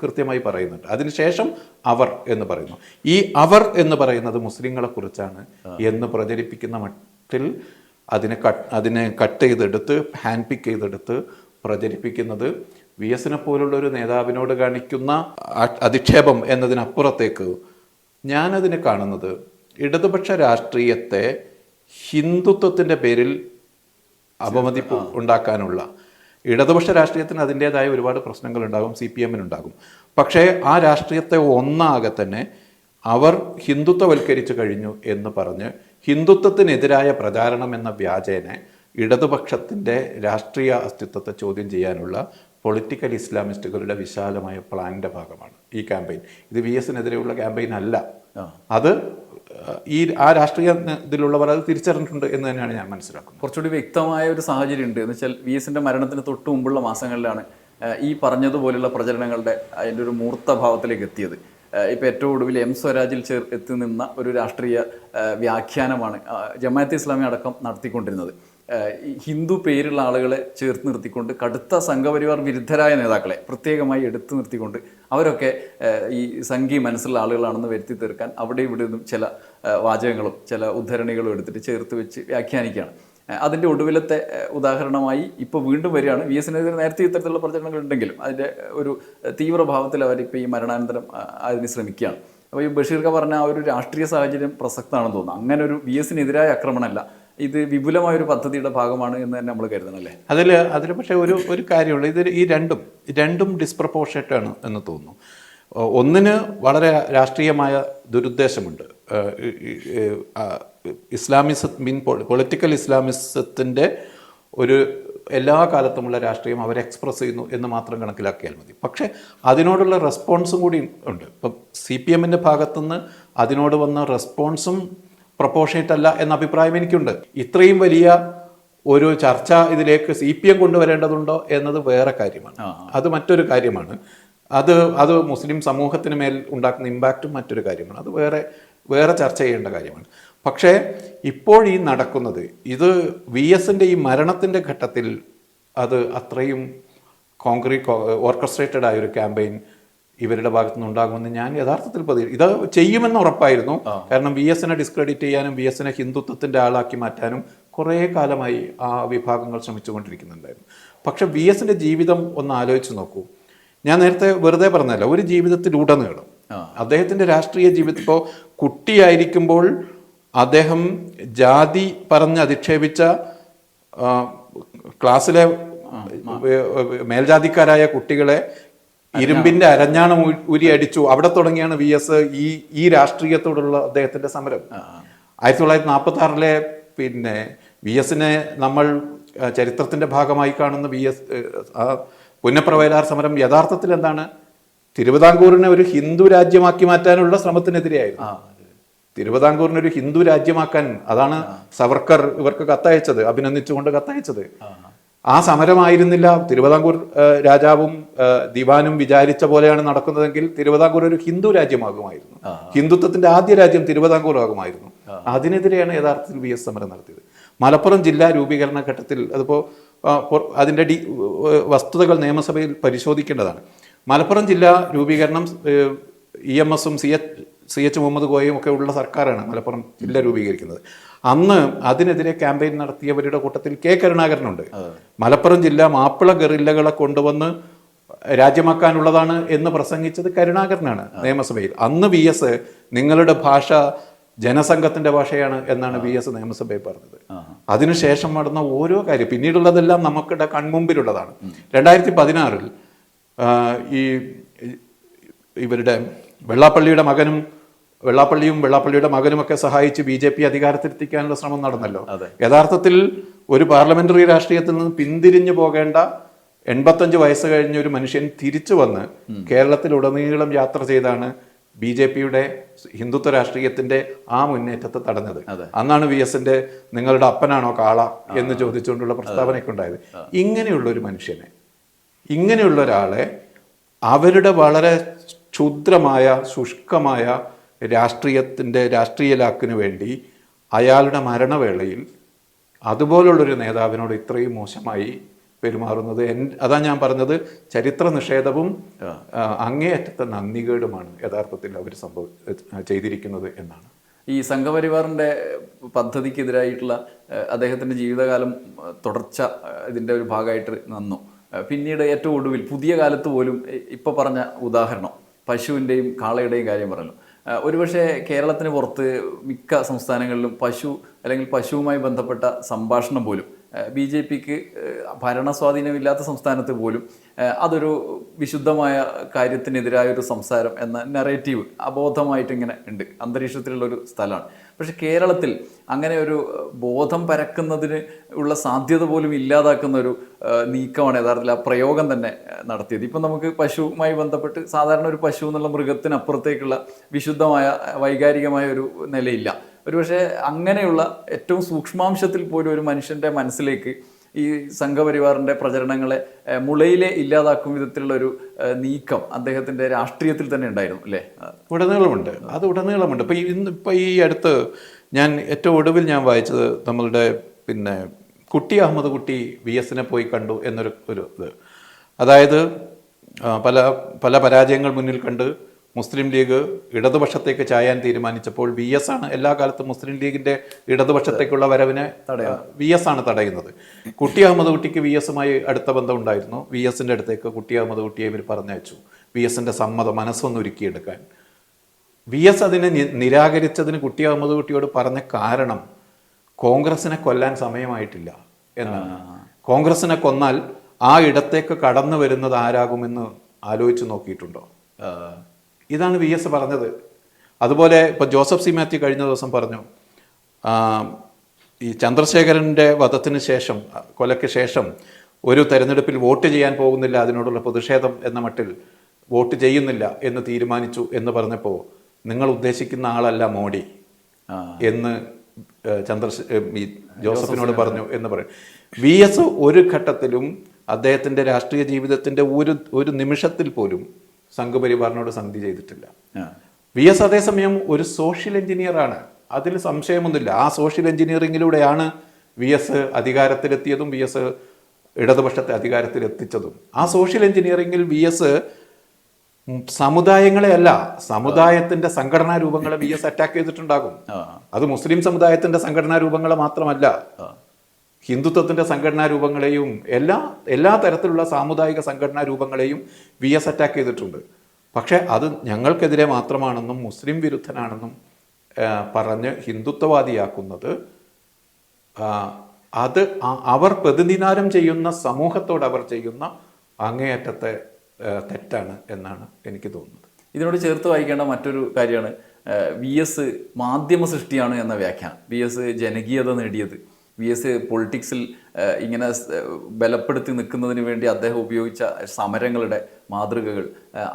കൃത്യമായി പറയുന്നുണ്ട്. അതിനുശേഷം അവർ എന്ന് പറയുന്നു. ഈ അവർ എന്ന് പറയുന്നത് മുസ്ലിങ്ങളെ കുറിച്ചാണ് എന്ന് പ്രചരിപ്പിക്കുന്ന മട്ടിൽ അതിനെ കട്ട് ചെയ്തെടുത്ത് ഹാൻഡ് പിക്ക് ചെയ്തെടുത്ത് പ്രചരിപ്പിക്കുന്നത് VSനെ പോലുള്ള ഒരു നേതാവിനോട് കാണിക്കുന്ന അധിക്ഷേപം എന്നതിനപ്പുറത്തേക്ക് ഞാനതിനെ കാണുന്നത് ഇടതുപക്ഷ രാഷ്ട്രീയത്തെ ഹിന്ദുത്വത്തിൻ്റെ പേരിൽ അപമതിപ്പ് ഉണ്ടാക്കാനുള്ള, ഇടതുപക്ഷ രാഷ്ട്രീയത്തിന് അതിൻ്റേതായ ഒരുപാട് പ്രശ്നങ്ങളുണ്ടാകും, CPM-നുണ്ടാകും. പക്ഷേ ആ രാഷ്ട്രീയത്തെ ഒന്നാകെ തന്നെ അവർ ഹിന്ദുത്വവൽക്കരിച്ചു കഴിഞ്ഞു എന്ന് പറഞ്ഞ് ഹിന്ദുത്വത്തിനെതിരായ പ്രചാരണം എന്ന വ്യാജേനെ ഇടതുപക്ഷത്തിൻ്റെ രാഷ്ട്രീയ അസ്തിത്വത്തെ ചോദ്യം ചെയ്യാനുള്ള പൊളിറ്റിക്കൽ ഇസ്ലാമിസ്റ്റുകളുടെ വിശാലമായ പ്ലാനിൻ്റെ ഭാഗമാണ് ഈ ക്യാമ്പയിൻ. ഇത് VSനെതിരെയുള്ള ക്യാമ്പയിൻ അല്ല. അത് ആ രാഷ്ട്രീയ ഇതിലുള്ളവർ അത് തിരിച്ചറിഞ്ഞിട്ടുണ്ട് എന്ന് തന്നെയാണ് ഞാൻ മനസ്സിലാക്കുന്നത്. കുറച്ചുകൂടി വ്യക്തമായ ഒരു സാഹചര്യം ഉണ്ട് എന്ന് വെച്ചാൽ VSന്റെ മരണത്തിന് തൊട്ട് മുമ്പുള്ള മാസങ്ങളിലാണ് ഈ പറഞ്ഞതുപോലുള്ള പ്രചരണങ്ങളുടെ അതിൻ്റെ ഒരു മൂർത്തഭാവത്തിലേക്ക് എത്തിയത്. ഇപ്പം ഏറ്റവും ഒടുവിൽ M സ്വരാജിൽ എത്തി നിന്ന ഒരു രാഷ്ട്രീയ വ്യാഖ്യാനമാണ് ജമാഅത്തെ ഇസ്ലാമി അടക്കം നടത്തിക്കൊണ്ടിരുന്നത്. ഹിന്ദു പേരുള്ള ആളുകളെ ചേർത്ത് നിർത്തിക്കൊണ്ട് കടുത്ത സംഘപരിവാർ വിരുദ്ധരായ നേതാക്കളെ പ്രത്യേകമായി എടുത്തു നിർത്തിക്കൊണ്ട് അവരൊക്കെ ഈ സംഘി മനസ്സുള്ള ആളുകളാണെന്ന് വരുത്തി തീർക്കാൻ അവിടെ ഇവിടെ നിന്നും ചില വാചകങ്ങളും ചില ഉദ്ധരണികളും എടുത്തിട്ട് ചേർത്ത് വെച്ച് വ്യാഖ്യാനിക്കുകയാണ്. അതിൻ്റെ ഒടുവിലത്തെ ഉദാഹരണമായി ഇപ്പോൾ വീണ്ടും വരികയാണ്. VSനെതിരെ നേരത്തെ ഇത്തരത്തിലുള്ള പ്രചരണങ്ങൾ ഉണ്ടെങ്കിലും അതിൻ്റെ ഒരു തീവ്രഭാവത്തിൽ അവരിപ്പോൾ ഈ മരണാനന്തരം അതിന് ശ്രമിക്കുകയാണ്. അപ്പോൾ ഈ ബഷീർക്ക പറഞ്ഞ ആ ഒരു രാഷ്ട്രീയ സാഹചര്യം പ്രസക്തമാണെന്ന് തോന്നുന്നു. അങ്ങനെ ഒരു VSനെതിരായ ആക്രമണമല്ല, ഇത് വിപുലമായൊരു പദ്ധതിയുടെ ഭാഗമാണ് എന്ന് തന്നെ നമ്മൾ കരുതണം അല്ലേ? അതിൽ പക്ഷേ ഒരു കാര്യമുള്ളൂ, ഇത് ഈ രണ്ടും ഡിസ്പ്രപ്പോർഷേറ്റ് ആണ് എന്ന് തോന്നുന്നു. ഒന്നിന് വളരെ രാഷ്ട്രീയമായ ദുരുദ്ദേശമുണ്ട്. പൊളിറ്റിക്കൽ ഇസ്ലാമിസത്തിൻ്റെ ഒരു എല്ലാ കാലത്തുമുള്ള രാഷ്ട്രീയം അവർ എക്സ്പ്രസ് ചെയ്യുന്നു എന്ന് മാത്രം കണക്കിലാക്കിയാൽ മതി. പക്ഷേ അതിനോടുള്ള റെസ്പോൺസും കൂടി ഉണ്ട്. ഇപ്പം CPM-ൻ്റെ ഭാഗത്തുനിന്ന് അതിനോട് വന്ന റെസ്പോൺസും പ്രൊപ്പോർഷനേറ്റ് അല്ല എന്ന അഭിപ്രായം എനിക്കുണ്ട്. ഇത്രയും വലിയ ഒരു ചർച്ച ഇതിലേക്ക് CPM കൊണ്ടുവരേണ്ടതുണ്ടോ എന്നത് വേറെ കാര്യമാണ്. അത് മറ്റൊരു കാര്യമാണ്. അത് മുസ്ലിം സമൂഹത്തിന് മേൽ ഉണ്ടാക്കുന്ന ഇമ്പാക്റ്റും മറ്റൊരു കാര്യമാണ്. അത് വേറെ ചർച്ച ചെയ്യേണ്ട കാര്യമാണ്. പക്ഷേ ഇപ്പോൾ ഈ നടക്കുന്നത് ഇത് VSൻ്റെ ഈ മരണത്തിൻ്റെ ഘട്ടത്തിൽ അത് അത്രയും ഓർക്കസ്ട്രേറ്റഡ് ആയ ഒരു ക്യാമ്പയിൻ ഇവരുടെ ഭാഗത്തുനിന്ന് ഉണ്ടാകുമെന്ന് ഞാൻ യഥാർത്ഥത്തിൽ ഇത് ചെയ്യുമെന്ന് ഉറപ്പായിരുന്നു. കാരണം VSനെ ഡിസ്ക്രെഡിറ്റ് ചെയ്യാനും VSനെ ഹിന്ദുത്വത്തിൻ്റെ ആളാക്കി മാറ്റാനും കുറേ കാലമായി ആ വിഭാഗങ്ങൾ ശ്രമിച്ചുകൊണ്ടിരിക്കുന്നുണ്ടായിരുന്നു. പക്ഷെ VSൻ്റെ ജീവിതം ഒന്ന് ആലോചിച്ച് നോക്കൂ. ഞാൻ നേരത്തെ വെറുതെ പറഞ്ഞല്ല, ഒരു ജീവിതത്തിലുടനീളം അദ്ദേഹത്തിൻ്റെ രാഷ്ട്രീയ ജീവിതം, ഇപ്പോൾ കുട്ടിയായിരിക്കുമ്പോൾ അദ്ദേഹം ജാതി പറഞ്ഞ് അധിക്ഷേപിച്ച ക്ലാസ്സിലെ മേൽജാതിക്കാരായ കുട്ടികളെ ഇരുമ്പിന്റെ അരഞ്ഞാണം ഉരി അടിച്ചു. അവിടെ തുടങ്ങിയാണ് VS ഈ രാഷ്ട്രീയത്തോടുള്ള അദ്ദേഹത്തിന്റെ സമരം. 1946 പിന്നെ VSനെ നമ്മൾ ചരിത്രത്തിന്റെ ഭാഗമായി കാണുന്ന പുന്നപ്ര-വയലാർ സമരം യഥാർത്ഥത്തിൽ എന്താണ്? തിരുവിതാംകൂറിനെ ഒരു ഹിന്ദു രാജ്യമാക്കി മാറ്റാനുള്ള ശ്രമത്തിനെതിരെയായിരുന്നു. തിരുവിതാംകൂറിനെ ഒരു ഹിന്ദു രാജ്യമാക്കാൻ, അതാണ് സവർക്കർ ഇവർക്ക് കത്തയച്ചത്, അഭിനന്ദിച്ചുകൊണ്ട് കത്തയച്ചത്. ആ സമരമായിരുന്നില്ല തിരുവിതാംകൂർ രാജാവും ദിവാനും വിചാരിച്ച പോലെയാണ് നടക്കുന്നതെങ്കിൽ തിരുവിതാംകൂർ ഒരു ഹിന്ദു രാജ്യമാകുമായിരുന്നു. ഹിന്ദുത്വത്തിന്റെ ആദ്യ രാജ്യം തിരുവിതാംകൂർ ആകുമായിരുന്നു. അതിനെതിരെയാണ് യഥാർത്ഥത്തിൽ VS സമരം നടത്തിയത്. മലപ്പുറം ജില്ലാ രൂപീകരണ ഘട്ടത്തിൽ അതിപ്പോൾ അതിൻ്റെ വസ്തുതകൾ നിയമസഭയിൽ പരിശോധിക്കേണ്ടതാണ്. മലപ്പുറം ജില്ലാ രൂപീകരണം EMS-ഉം CH മുഹമ്മദ് കോയയും ഒക്കെ ഉള്ള സർക്കാരാണ് മലപ്പുറം ജില്ല രൂപീകരിക്കുന്നത്. അന്ന് അതിനെതിരെ ക്യാമ്പയിൻ നടത്തിയവരുടെ കൂട്ടത്തിൽ K. കരുണാകരനുണ്ട്. മലപ്പുറം ജില്ല മാപ്പിള ഗറില്ലകളെ കൊണ്ടുവന്ന് രാജ്യമാക്കാനുള്ളതാണ് എന്ന് പ്രസംഗിച്ചത് കരുണാകരനാണ് നിയമസഭയിൽ. അന്ന് VS നിങ്ങളുടെ ഭാഷ ജനസംഘത്തിന്റെ ഭാഷയാണ് എന്നാണ് VS നിയമസഭയിൽ പറഞ്ഞത്. അതിനുശേഷം നടന്ന ഓരോ കാര്യം പിന്നീടുള്ളതെല്ലാം നമുക്കിടെ കൺമുമ്പിലുള്ളതാണ്. 2016 ഈ ഇവരുടെ വെള്ളാപ്പള്ളിയുടെ മകനുമൊക്കെ സഹായിച്ച് BJP അധികാരത്തിലെത്തിക്കാനുള്ള ശ്രമം നടന്നല്ലോ. യഥാർത്ഥത്തിൽ ഒരു പാർലമെന്ററി രാഷ്ട്രീയത്തിൽ നിന്ന് പിന്തിരിഞ്ഞു പോകേണ്ട 85 വയസ്സ് കഴിഞ്ഞ ഒരു മനുഷ്യൻ തിരിച്ചു വന്ന് കേരളത്തിലുടനീളം യാത്ര ചെയ്താണ് BJP-യുടെ ഹിന്ദുത്വ രാഷ്ട്രീയത്തിന്റെ ആ മുന്നേറ്റത്തെ തടഞ്ഞത്. അന്നാണ് VS-ന്റെ നിങ്ങളുടെ അപ്പനാണോ കാള എന്ന് ചോദിച്ചുകൊണ്ടുള്ള പ്രസ്താവനയൊക്കെ ഉണ്ടായത്. ഇങ്ങനെയുള്ള ഒരു മനുഷ്യനെ, ഇങ്ങനെയുള്ള ഒരാളെ അവരുടെ വളരെ ക്ഷുദ്രമായ ശുഷ്കമായ രാഷ്ട്രീയ ലാക്കിന് വേണ്ടി അയാളുടെ മരണവേളയിൽ അതുപോലുള്ളൊരു നേതാവിനോട് ഇത്രയും മോശമായി പെരുമാറുന്നത്, അതാ ഞാൻ പറഞ്ഞത്, ചരിത്ര നിഷേധവും അങ്ങേയറ്റത്തെ നന്ദികേടുമാണ് യഥാർത്ഥത്തിൽ അവർ ചെയ്തിരിക്കുന്നത് എന്നാണ്. ഈ സംഘപരിവാറിൻ്റെ പദ്ധതിക്കെതിരായിട്ടുള്ള അദ്ദേഹത്തിൻ്റെ ജീവിതകാലം തുടർച്ച ഇതിൻ്റെ ഒരു ഭാഗമായിട്ട് നിന്നു. പിന്നീട് ഏറ്റവും ഒടുവിൽ പുതിയ കാലത്ത് പോലും ഇപ്പോൾ പറഞ്ഞ ഉദാഹരണം പശുവിൻ്റെയും കാളയുടെയും കാര്യം പറഞ്ഞു. ഒരുപക്ഷെ കേരളത്തിന് പുറത്ത് മിക്ക സംസ്ഥാനങ്ങളിലും പശു അല്ലെങ്കിൽ പശുവുമായി ബന്ധപ്പെട്ട സംഭാഷണം പോലും BJP-ക്ക് ഭരണസ്വാധീനമില്ലാത്ത സംസ്ഥാനത്ത് പോലും അതൊരു വിശുദ്ധമായ കാര്യത്തിനെതിരായ ഒരു സംസാരം എന്ന നെറേറ്റീവ് അബോധമായിട്ട് ഇങ്ങനെ ഉണ്ട്, അന്തരീക്ഷത്തിലുള്ളൊരു സ്ഥലമാണ്. പക്ഷെ കേരളത്തിൽ അങ്ങനെ ഒരു ബോധം പരക്കുന്നതിന് ഉള്ള സാധ്യത പോലും ഇല്ലാതാക്കുന്ന ഒരു നീക്കമാണ് യഥാർത്ഥത്തിൽ ആ പ്രയോഗം തന്നെ നടത്തിയത്. ഇപ്പം നമുക്ക് പശുവുമായി ബന്ധപ്പെട്ട് സാധാരണ ഒരു പശു എന്നുള്ള മൃഗത്തിനപ്പുറത്തേക്കുള്ള വിശുദ്ധമായ വൈകാരികമായ ഒരു നിലയില്ല. ഒരുപക്ഷെ അങ്ങനെയുള്ള ഏറ്റവും സൂക്ഷ്മാംശത്തിൽ പോലും ഒരു മനുഷ്യൻ്റെ മനസ്സിലേക്ക് ഈ സംഘപരിവാറിൻ്റെ പ്രചരണങ്ങളെ മുളയിലെ ഇല്ലാതാക്കും വിധത്തിലുള്ള ഒരു നീക്കം അദ്ദേഹത്തിൻ്റെ രാഷ്ട്രീയത്തിൽ തന്നെ ഉണ്ടായിരുന്നു അല്ലേ? ഉടനീളമുണ്ട്, അത് ഉടനീളമുണ്ട്. ഇപ്പം ഈ അടുത്ത് ഞാൻ ഏറ്റവും ഒടുവിൽ ഞാൻ വായിച്ചത് നമ്മളുടെ കുട്ടി അഹമ്മദ് കുട്ടി VS-നെ പോയി കണ്ടു എന്നൊരു ഇത്. അതായത് പല പരാജയങ്ങൾ മുന്നിൽ കണ്ട് മുസ്ലിം ലീഗ് ഇടതുപക്ഷത്തേക്ക് ചായാൻ തീരുമാനിച്ചപ്പോൾ VS-ആണ് എല്ലാ കാലത്തും മുസ്ലിം ലീഗിന്റെ ഇടതുപക്ഷത്തേക്കുള്ള വരവിനെ VS-ആണ് തടയുന്നത്. കുട്ടി അഹമ്മദ് കുട്ടിക്ക് VS-മായി അടുത്ത ബന്ധം ഉണ്ടായിരുന്നു. VS-ന്റെ അടുത്തേക്ക് കുട്ടി അഹമ്മദ് കുട്ടിയെ ഇവർ പറഞ്ഞയച്ചു, VS-ന്റെ മനസ്സൊന്നൊരുക്കിയെടുക്കാൻ. VS അതിനെ നിരാകരിച്ചതിന് കുട്ടി അഹമ്മദ് കുട്ടിയോട് പറഞ്ഞ കാരണം കോൺഗ്രസിനെ കൊല്ലാൻ സമയമായിട്ടില്ല എന്നാണ്. കോൺഗ്രസിനെ കൊന്നാൽ ആ ഇടത്തേക്ക് കടന്നു വരുന്നത് ആരാകുമെന്ന് ആലോചിച്ച് നോക്കിയിട്ടുണ്ടോ? ഇതാണ് VS പറഞ്ഞത്. അതുപോലെ ഇപ്പോൾ ജോസഫ് സി മാത്യു കഴിഞ്ഞ ദിവസം പറഞ്ഞു, ഈ ചന്ദ്രശേഖരൻ്റെ വധത്തിന് ശേഷം, കൊലയ്ക്ക് ശേഷം ഒരു തെരഞ്ഞെടുപ്പിൽ വോട്ട് ചെയ്യാൻ പോകുന്നില്ല, അതിനോടുള്ള പ്രതിഷേധം എന്ന മട്ടിൽ വോട്ട് ചെയ്യുന്നില്ല എന്ന് തീരുമാനിച്ചു എന്ന് പറഞ്ഞപ്പോൾ നിങ്ങൾ ഉദ്ദേശിക്കുന്ന ആളല്ല മോഡി എന്ന് ഈ ജോസഫിനോട് പറഞ്ഞു എന്ന് പറയും. VS ഒരു ഘട്ടത്തിലും അദ്ദേഹത്തിൻ്റെ രാഷ്ട്രീയ ജീവിതത്തിൻ്റെ ഒരു നിമിഷത്തിൽ പോലും സംഘപരിവാറിനോട് സന്ധി ചെയ്തിട്ടില്ല. VS അതേസമയം ഒരു സോഷ്യൽ എഞ്ചിനീയറാണ്, അതിൽ സംശയമൊന്നുമില്ല. ആ സോഷ്യൽ എഞ്ചിനീയറിങ്ങിലൂടെയാണ് VS അധികാരത്തിലെത്തിയതും VS ഇടതുപക്ഷത്തെ അധികാരത്തിലെത്തിച്ചതും. ആ സോഷ്യൽ എഞ്ചിനീയറിങ്ങിൽ VS സമുദായങ്ങളെ അല്ല, സമുദായത്തിന്റെ സംഘടനാ രൂപങ്ങളെ VS അറ്റാക്ക് ചെയ്തിട്ടുണ്ടാകും. അത് മുസ്ലിം സമുദായത്തിന്റെ സംഘടനാ രൂപങ്ങളെ മാത്രമല്ല, ഹിന്ദുത്വത്തിന്റെ സംഘടനാ രൂപങ്ങളെയും എല്ലാ തരത്തിലുള്ള സാമുദായിക സംഘടനാ രൂപങ്ങളെയും VS അറ്റാക്ക് ചെയ്തിട്ടുണ്ട്. പക്ഷെ അത് ഞങ്ങൾക്കെതിരെ മാത്രമാണെന്നും മുസ്ലിം വിരുദ്ധനാണെന്നും പറഞ്ഞ് ഹിന്ദുത്വവാദിയാക്കുന്നത് അത് അവർ പ്രതിനിധാനം ചെയ്യുന്ന സമൂഹത്തോട് അവർ ചെയ്യുന്ന അങ്ങേയറ്റത്തെ തെറ്റാണ് എന്നാണ് എനിക്ക് തോന്നുന്നത്. ഇതിനോട് ചേർത്ത് വായിക്കേണ്ട മറ്റൊരു കാര്യമാണ് VS മാധ്യമ സൃഷ്ടിയാണ് എന്ന വ്യാഖ്യാനം. VS ജനകീയത നേടിയത്, VS പൊളിറ്റിക്സിൽ ഇങ്ങനെ ബലപ്പെടുത്തി നിൽക്കുന്നതിന് വേണ്ടി അദ്ദേഹം ഉപയോഗിച്ച സമരങ്ങളുടെ മാതൃകകൾ,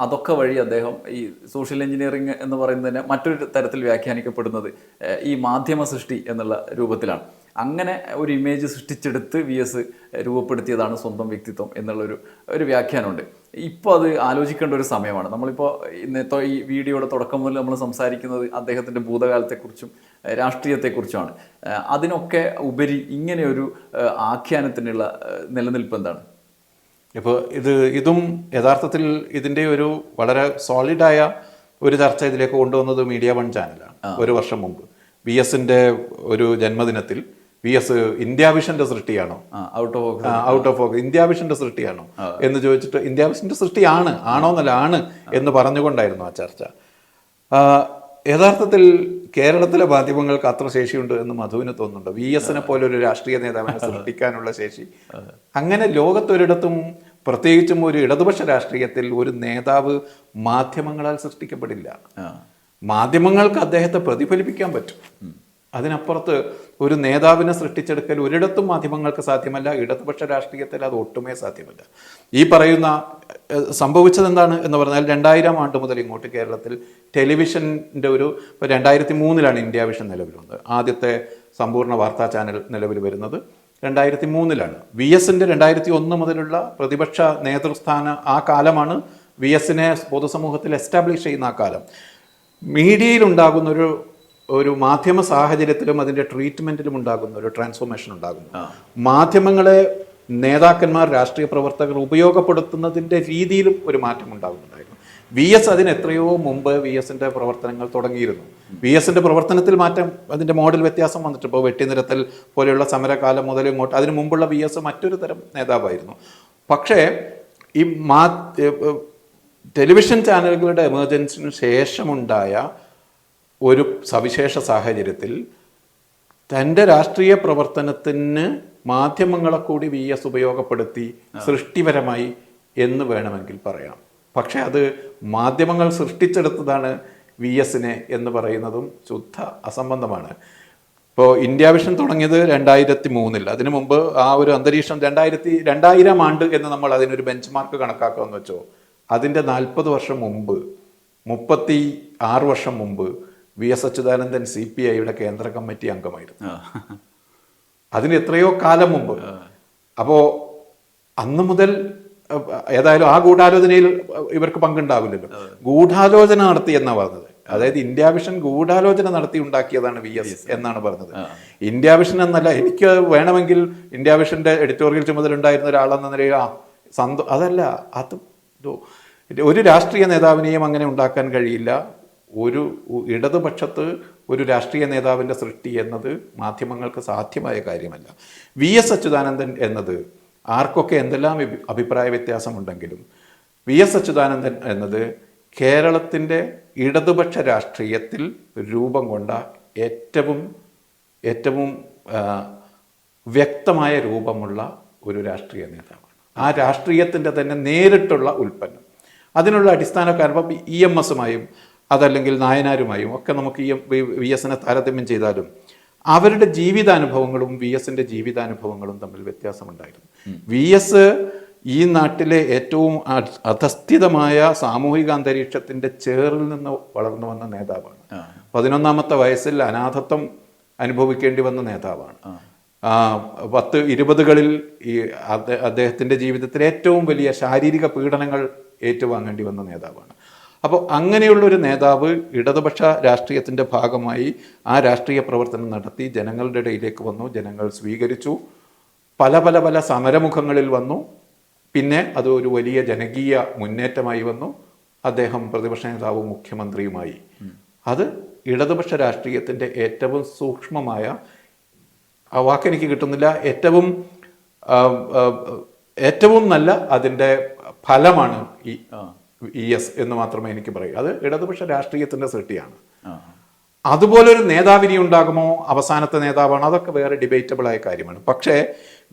അതൊക്കെ വഴി അദ്ദേഹം ഈ സോഷ്യൽ എഞ്ചിനീയറിംഗ് എന്ന് പറയുന്നതിനെ മറ്റൊരു തരത്തിൽ വ്യാഖ്യാനിക്കപ്പെടുന്നത് ഈ മാധ്യമ സൃഷ്ടി എന്നുള്ള രൂപത്തിലാണ്. അങ്ങനെ ഒരു ഇമേജ് സൃഷ്ടിച്ചെടുത്ത് VS രൂപപ്പെടുത്തിയതാണ് സ്വന്തം വ്യക്തിത്വം എന്നുള്ളൊരു വ്യാഖ്യാനമുണ്ട്. ഇപ്പോൾ അത് ആലോചിക്കേണ്ട ഒരു സമയമാണ്. നമ്മളിപ്പോൾ ഇന്നത്തെ ഈ വീഡിയോയുടെ തുടക്കം മുതൽ നമ്മൾ സംസാരിക്കുന്നത് അദ്ദേഹത്തിൻ്റെ ഭൂതകാലത്തെക്കുറിച്ചും രാഷ്ട്രീയത്തെക്കുറിച്ചുമാണ്. അതിനൊക്കെ ഉപരി ഇങ്ങനെയൊരു ആഖ്യാനത്തിനുള്ള നിലനിൽപ്പ് എന്താണ്? ഇപ്പോൾ ഇതും യഥാർത്ഥത്തിൽ ഇതിൻ്റെ ഒരു വളരെ സോളിഡായ ഒരു ചർച്ച ഇതിലേക്ക് കൊണ്ടുവന്നത് മീഡിയ വൺ ചാനലാണ്. ഒരു വർഷം മുമ്പ് VS-ന്റെ ഒരു ജന്മദിനത്തിൽ VS ഇന്ത്യ വിഷന്റെ സൃഷ്ടിയാണോ, ഔട്ട് ഓഫ് ഫോക്കസ് ഇന്ത്യ വിഷന്റെ സൃഷ്ടിയാണോ എന്ന് ചോദിച്ചിട്ട് ഇന്ത്യ വിഷന്റെ സൃഷ്ടിയാണ്, ആണോന്നല്ല ആണ് എന്ന് പറഞ്ഞുകൊണ്ടായിരുന്നു ആ ചർച്ച. യഥാർത്ഥത്തിൽ കേരളത്തിലെ മാധ്യമങ്ങൾക്ക് അത്ര ശേഷിയുണ്ട് എന്ന് മധുവിന് തോന്നുന്നുണ്ട്. VS-നെ പോലെ ഒരു രാഷ്ട്രീയ നേതാവിനെ സൃഷ്ടിക്കാനുള്ള ശേഷി അങ്ങനെ ലോകത്തൊരിടത്തും, പ്രത്യേകിച്ചും ഒരു ഇടതുപക്ഷ രാഷ്ട്രീയത്തിൽ ഒരു നേതാവ് മാധ്യമങ്ങളാൽ സൃഷ്ടിക്കപ്പെടില്ല. മാധ്യമങ്ങൾക്ക് അദ്ദേഹത്തെ പ്രതിഫലിപ്പിക്കാൻ പറ്റും, അതിനപ്പുറത്ത് ഒരു നേതാവിനെ സൃഷ്ടിച്ചെടുക്കൽ ഒരിടത്തും മാധ്യമങ്ങൾക്ക് സാധ്യമല്ല. ഇടതുപക്ഷ രാഷ്ട്രീയത്തിൽ അത് ഒട്ടുമേ സാധ്യമല്ല. ഈ പറയുന്ന സംഭവിച്ചത് എന്താണ് എന്ന് പറഞ്ഞാൽ 2000 ആണ്ട് മുതൽ ഇങ്ങോട്ട് കേരളത്തിൽ ടെലിവിഷൻ്റെ ഒരു 2003 ഇന്ത്യ വിഷൻ നിലവിൽ വന്നത്. ആദ്യത്തെ സമ്പൂർണ്ണ വാർത്താ ചാനൽ നിലവിൽ വരുന്നത് 2003 വി എസിൻ്റെ 2001 മുതലുള്ള പ്രതിപക്ഷ നേതൃസ്ഥാന ആ കാലമാണ് വി എസിനെ പൊതുസമൂഹത്തിൽ എസ്റ്റാബ്ലിഷ് ചെയ്യുന്ന ആ കാലം. മീഡിയയിൽ ഉണ്ടാകുന്ന ഒരു മാധ്യമ സാഹചര്യത്തിലും അതിൻ്റെ ട്രീറ്റ്മെൻറ്റിലും ഉണ്ടാകുന്ന ഒരു ട്രാൻസ്ഫോർമേഷൻ ഉണ്ടാകുന്നു. മാധ്യമങ്ങളെ നേതാക്കന്മാർ, രാഷ്ട്രീയ പ്രവർത്തകർ ഉപയോഗപ്പെടുത്തുന്നതിൻ്റെ രീതിയിലും ഒരു മാറ്റം ഉണ്ടാകുന്നുണ്ടായിരുന്നു. വി എസ് അതിന് എത്രയോ മുമ്പ് വി എസിൻ്റെ പ്രവർത്തനങ്ങൾ തുടങ്ങിയിരുന്നു. വി എസിൻ്റെ പ്രവർത്തനത്തിൽ മാറ്റം, അതിൻ്റെ മോഡൽ വ്യത്യാസം വന്നിട്ട് ഇപ്പോൾ വെട്ടിനിരത്തൽ പോലെയുള്ള സമരകാലം മുതൽ ഇങ്ങോട്ട് അതിന് മുമ്പുള്ള വി എസ് മറ്റൊരു തരം നേതാവായിരുന്നു. പക്ഷേ ഈ ടെലിവിഷൻ ചാനലുകളുടെ എമർജൻസിന് ശേഷമുണ്ടായ ഒരു സവിശേഷ സാഹചര്യത്തിൽ തൻ്റെ രാഷ്ട്രീയ പ്രവർത്തനത്തിന് മാധ്യമങ്ങളെ കൂടി വി എസ് ഉപയോഗപ്പെടുത്തി സൃഷ്ടിപരമായി എന്ന് വേണമെങ്കിൽ പറയാം. പക്ഷെ അത് മാധ്യമങ്ങൾ സൃഷ്ടിച്ചെടുത്തതാണ് വി എസിനെ എന്ന് പറയുന്നതും ശുദ്ധ അസംബന്ധമാണ്. ഇപ്പോൾ ഇന്ത്യ വിഷൻ തുടങ്ങിയത് 2003. അതിനു മുമ്പ് ആ ഒരു അന്തരീക്ഷം 2000 ആണ്ട് എന്ന് നമ്മൾ അതിനൊരു ബെഞ്ച് മാർക്ക് കണക്കാക്കാമെന്ന് വെച്ചോ. അതിൻ്റെ 40 വർഷം മുമ്പ്, 36 വർഷം മുമ്പ് വി എസ് അച്യുതാനന്ദൻ CPIയുടെ കേന്ദ്ര കമ്മിറ്റി അംഗമായിരുന്നു. അതിന് എത്രയോ കാലം മുമ്പ്. അപ്പോൾ അന്ന് മുതൽ ഏതായാലും ആ ഗൂഢാലോചനയിൽ ഇവർക്ക് പങ്കുണ്ടാവില്ലല്ലോ. ഗൂഢാലോചന നടത്തി എന്നാണ് പറഞ്ഞത്. അതായത് ഇന്ത്യ വിഷൻ ഗൂഢാലോചന നടത്തി ഉണ്ടാക്കിയതാണ് വി എസ് എന്നാണ് പറഞ്ഞത്. ഇന്ത്യ വിഷൻ എന്നല്ല, എനിക്ക് വേണമെങ്കിൽ ഇന്ത്യ വിഷന്റെ എഡിറ്റോറിയൽ ചുമതല ഉണ്ടായിരുന്ന ഒരാളെന്ന നിലയിൽ അതല്ല, അത് ഒരു രാഷ്ട്രീയ നേതാവിനെയും അങ്ങനെ ഉണ്ടാക്കാൻ കഴിയില്ല. ഒരു ഇടതുപക്ഷത്ത് ഒരു രാഷ്ട്രീയ നേതാവിൻ്റെ സൃഷ്ടി എന്നത് മാധ്യമങ്ങൾക്ക് സാധ്യമായ കാര്യമല്ല. വി എസ് അച്യുതാനന്ദൻ എന്നത് ആർക്കൊക്കെ എന്തെല്ലാം അഭിപ്രായ വ്യത്യാസമുണ്ടെങ്കിലും വി എസ് അച്യുതാനന്ദൻ എന്നത് കേരളത്തിൻ്റെ ഇടതുപക്ഷ രാഷ്ട്രീയത്തിൽ രൂപം കൊണ്ട ഏറ്റവും വ്യക്തമായ രൂപമുള്ള ഒരു രാഷ്ട്രീയ നേതാവാണ്. ആ രാഷ്ട്രീയത്തിൻ്റെ തന്നെ നേരിട്ടുള്ള ഉൽപ്പന്നം. അതിനുള്ള അടിസ്ഥാന കാരണം EMSമായും അതല്ലെങ്കിൽ നായനാരുമായും ഒക്കെ നമുക്ക് വി എസിനെ താരതമ്യം ചെയ്താലും അവരുടെ ജീവിതാനുഭവങ്ങളും വി എസിൻ്റെ ജീവിതാനുഭവങ്ങളും തമ്മിൽ വ്യത്യാസമുണ്ടായിരുന്നു. വി എസ് ഈ നാട്ടിലെ ഏറ്റവും അധസ്ഥിതമായ സാമൂഹിക അന്തരീക്ഷത്തിൻ്റെ ചേറിൽ നിന്ന് വളർന്നു വന്ന നേതാവാണ്. 11ാമത്തെ വയസ്സിൽ അനാഥത്വം അനുഭവിക്കേണ്ടി വന്ന നേതാവാണ്. 10-20കളിൽ ഈ അദ്ദേഹത്തിൻ്റെ ജീവിതത്തിൽ ഏറ്റവും വലിയ ശാരീരിക പീഡനങ്ങൾ ഏറ്റുവാങ്ങേണ്ടി വന്ന നേതാവാണ്. അപ്പോൾ അങ്ങനെയുള്ളൊരു നേതാവ് ഇടതുപക്ഷ രാഷ്ട്രീയത്തിൻ്റെ ഭാഗമായി ആ രാഷ്ട്രീയ പ്രവർത്തനം നടത്തി ജനങ്ങളുടെ ഇടയിലേക്ക് വന്നു. ജനങ്ങൾ സ്വീകരിച്ചു. പല സമരമുഖങ്ങളിൽ വന്നു. പിന്നെ അത് ഒരു വലിയ ജനകീയ മുന്നേറ്റമായി വന്നു. അദ്ദേഹം പ്രതിപക്ഷ നേതാവും മുഖ്യമന്ത്രിയുമായി. അത് ഇടതുപക്ഷ രാഷ്ട്രീയത്തിൻ്റെ ഏറ്റവും സൂക്ഷ്മമായ, ആ വാക്കെനിക്ക് കിട്ടുന്നില്ല, ഏറ്റവും നല്ല അതിൻ്റെ ഫലമാണ് ഈ ES എന്ന് മാത്രമേ എനിക്ക് പറയൂ. അത് ഇടതുപക്ഷ രാഷ്ട്രീയത്തിൻ്റെ സൃഷ്ടിയാണ്. അതുപോലൊരു നേതാവിനി ഉണ്ടാകുമോ, അവസാനത്തെ നേതാവാണ്, അതൊക്കെ വേറെ ഡിബേറ്റബിൾ ആയ കാര്യമാണ്. പക്ഷേ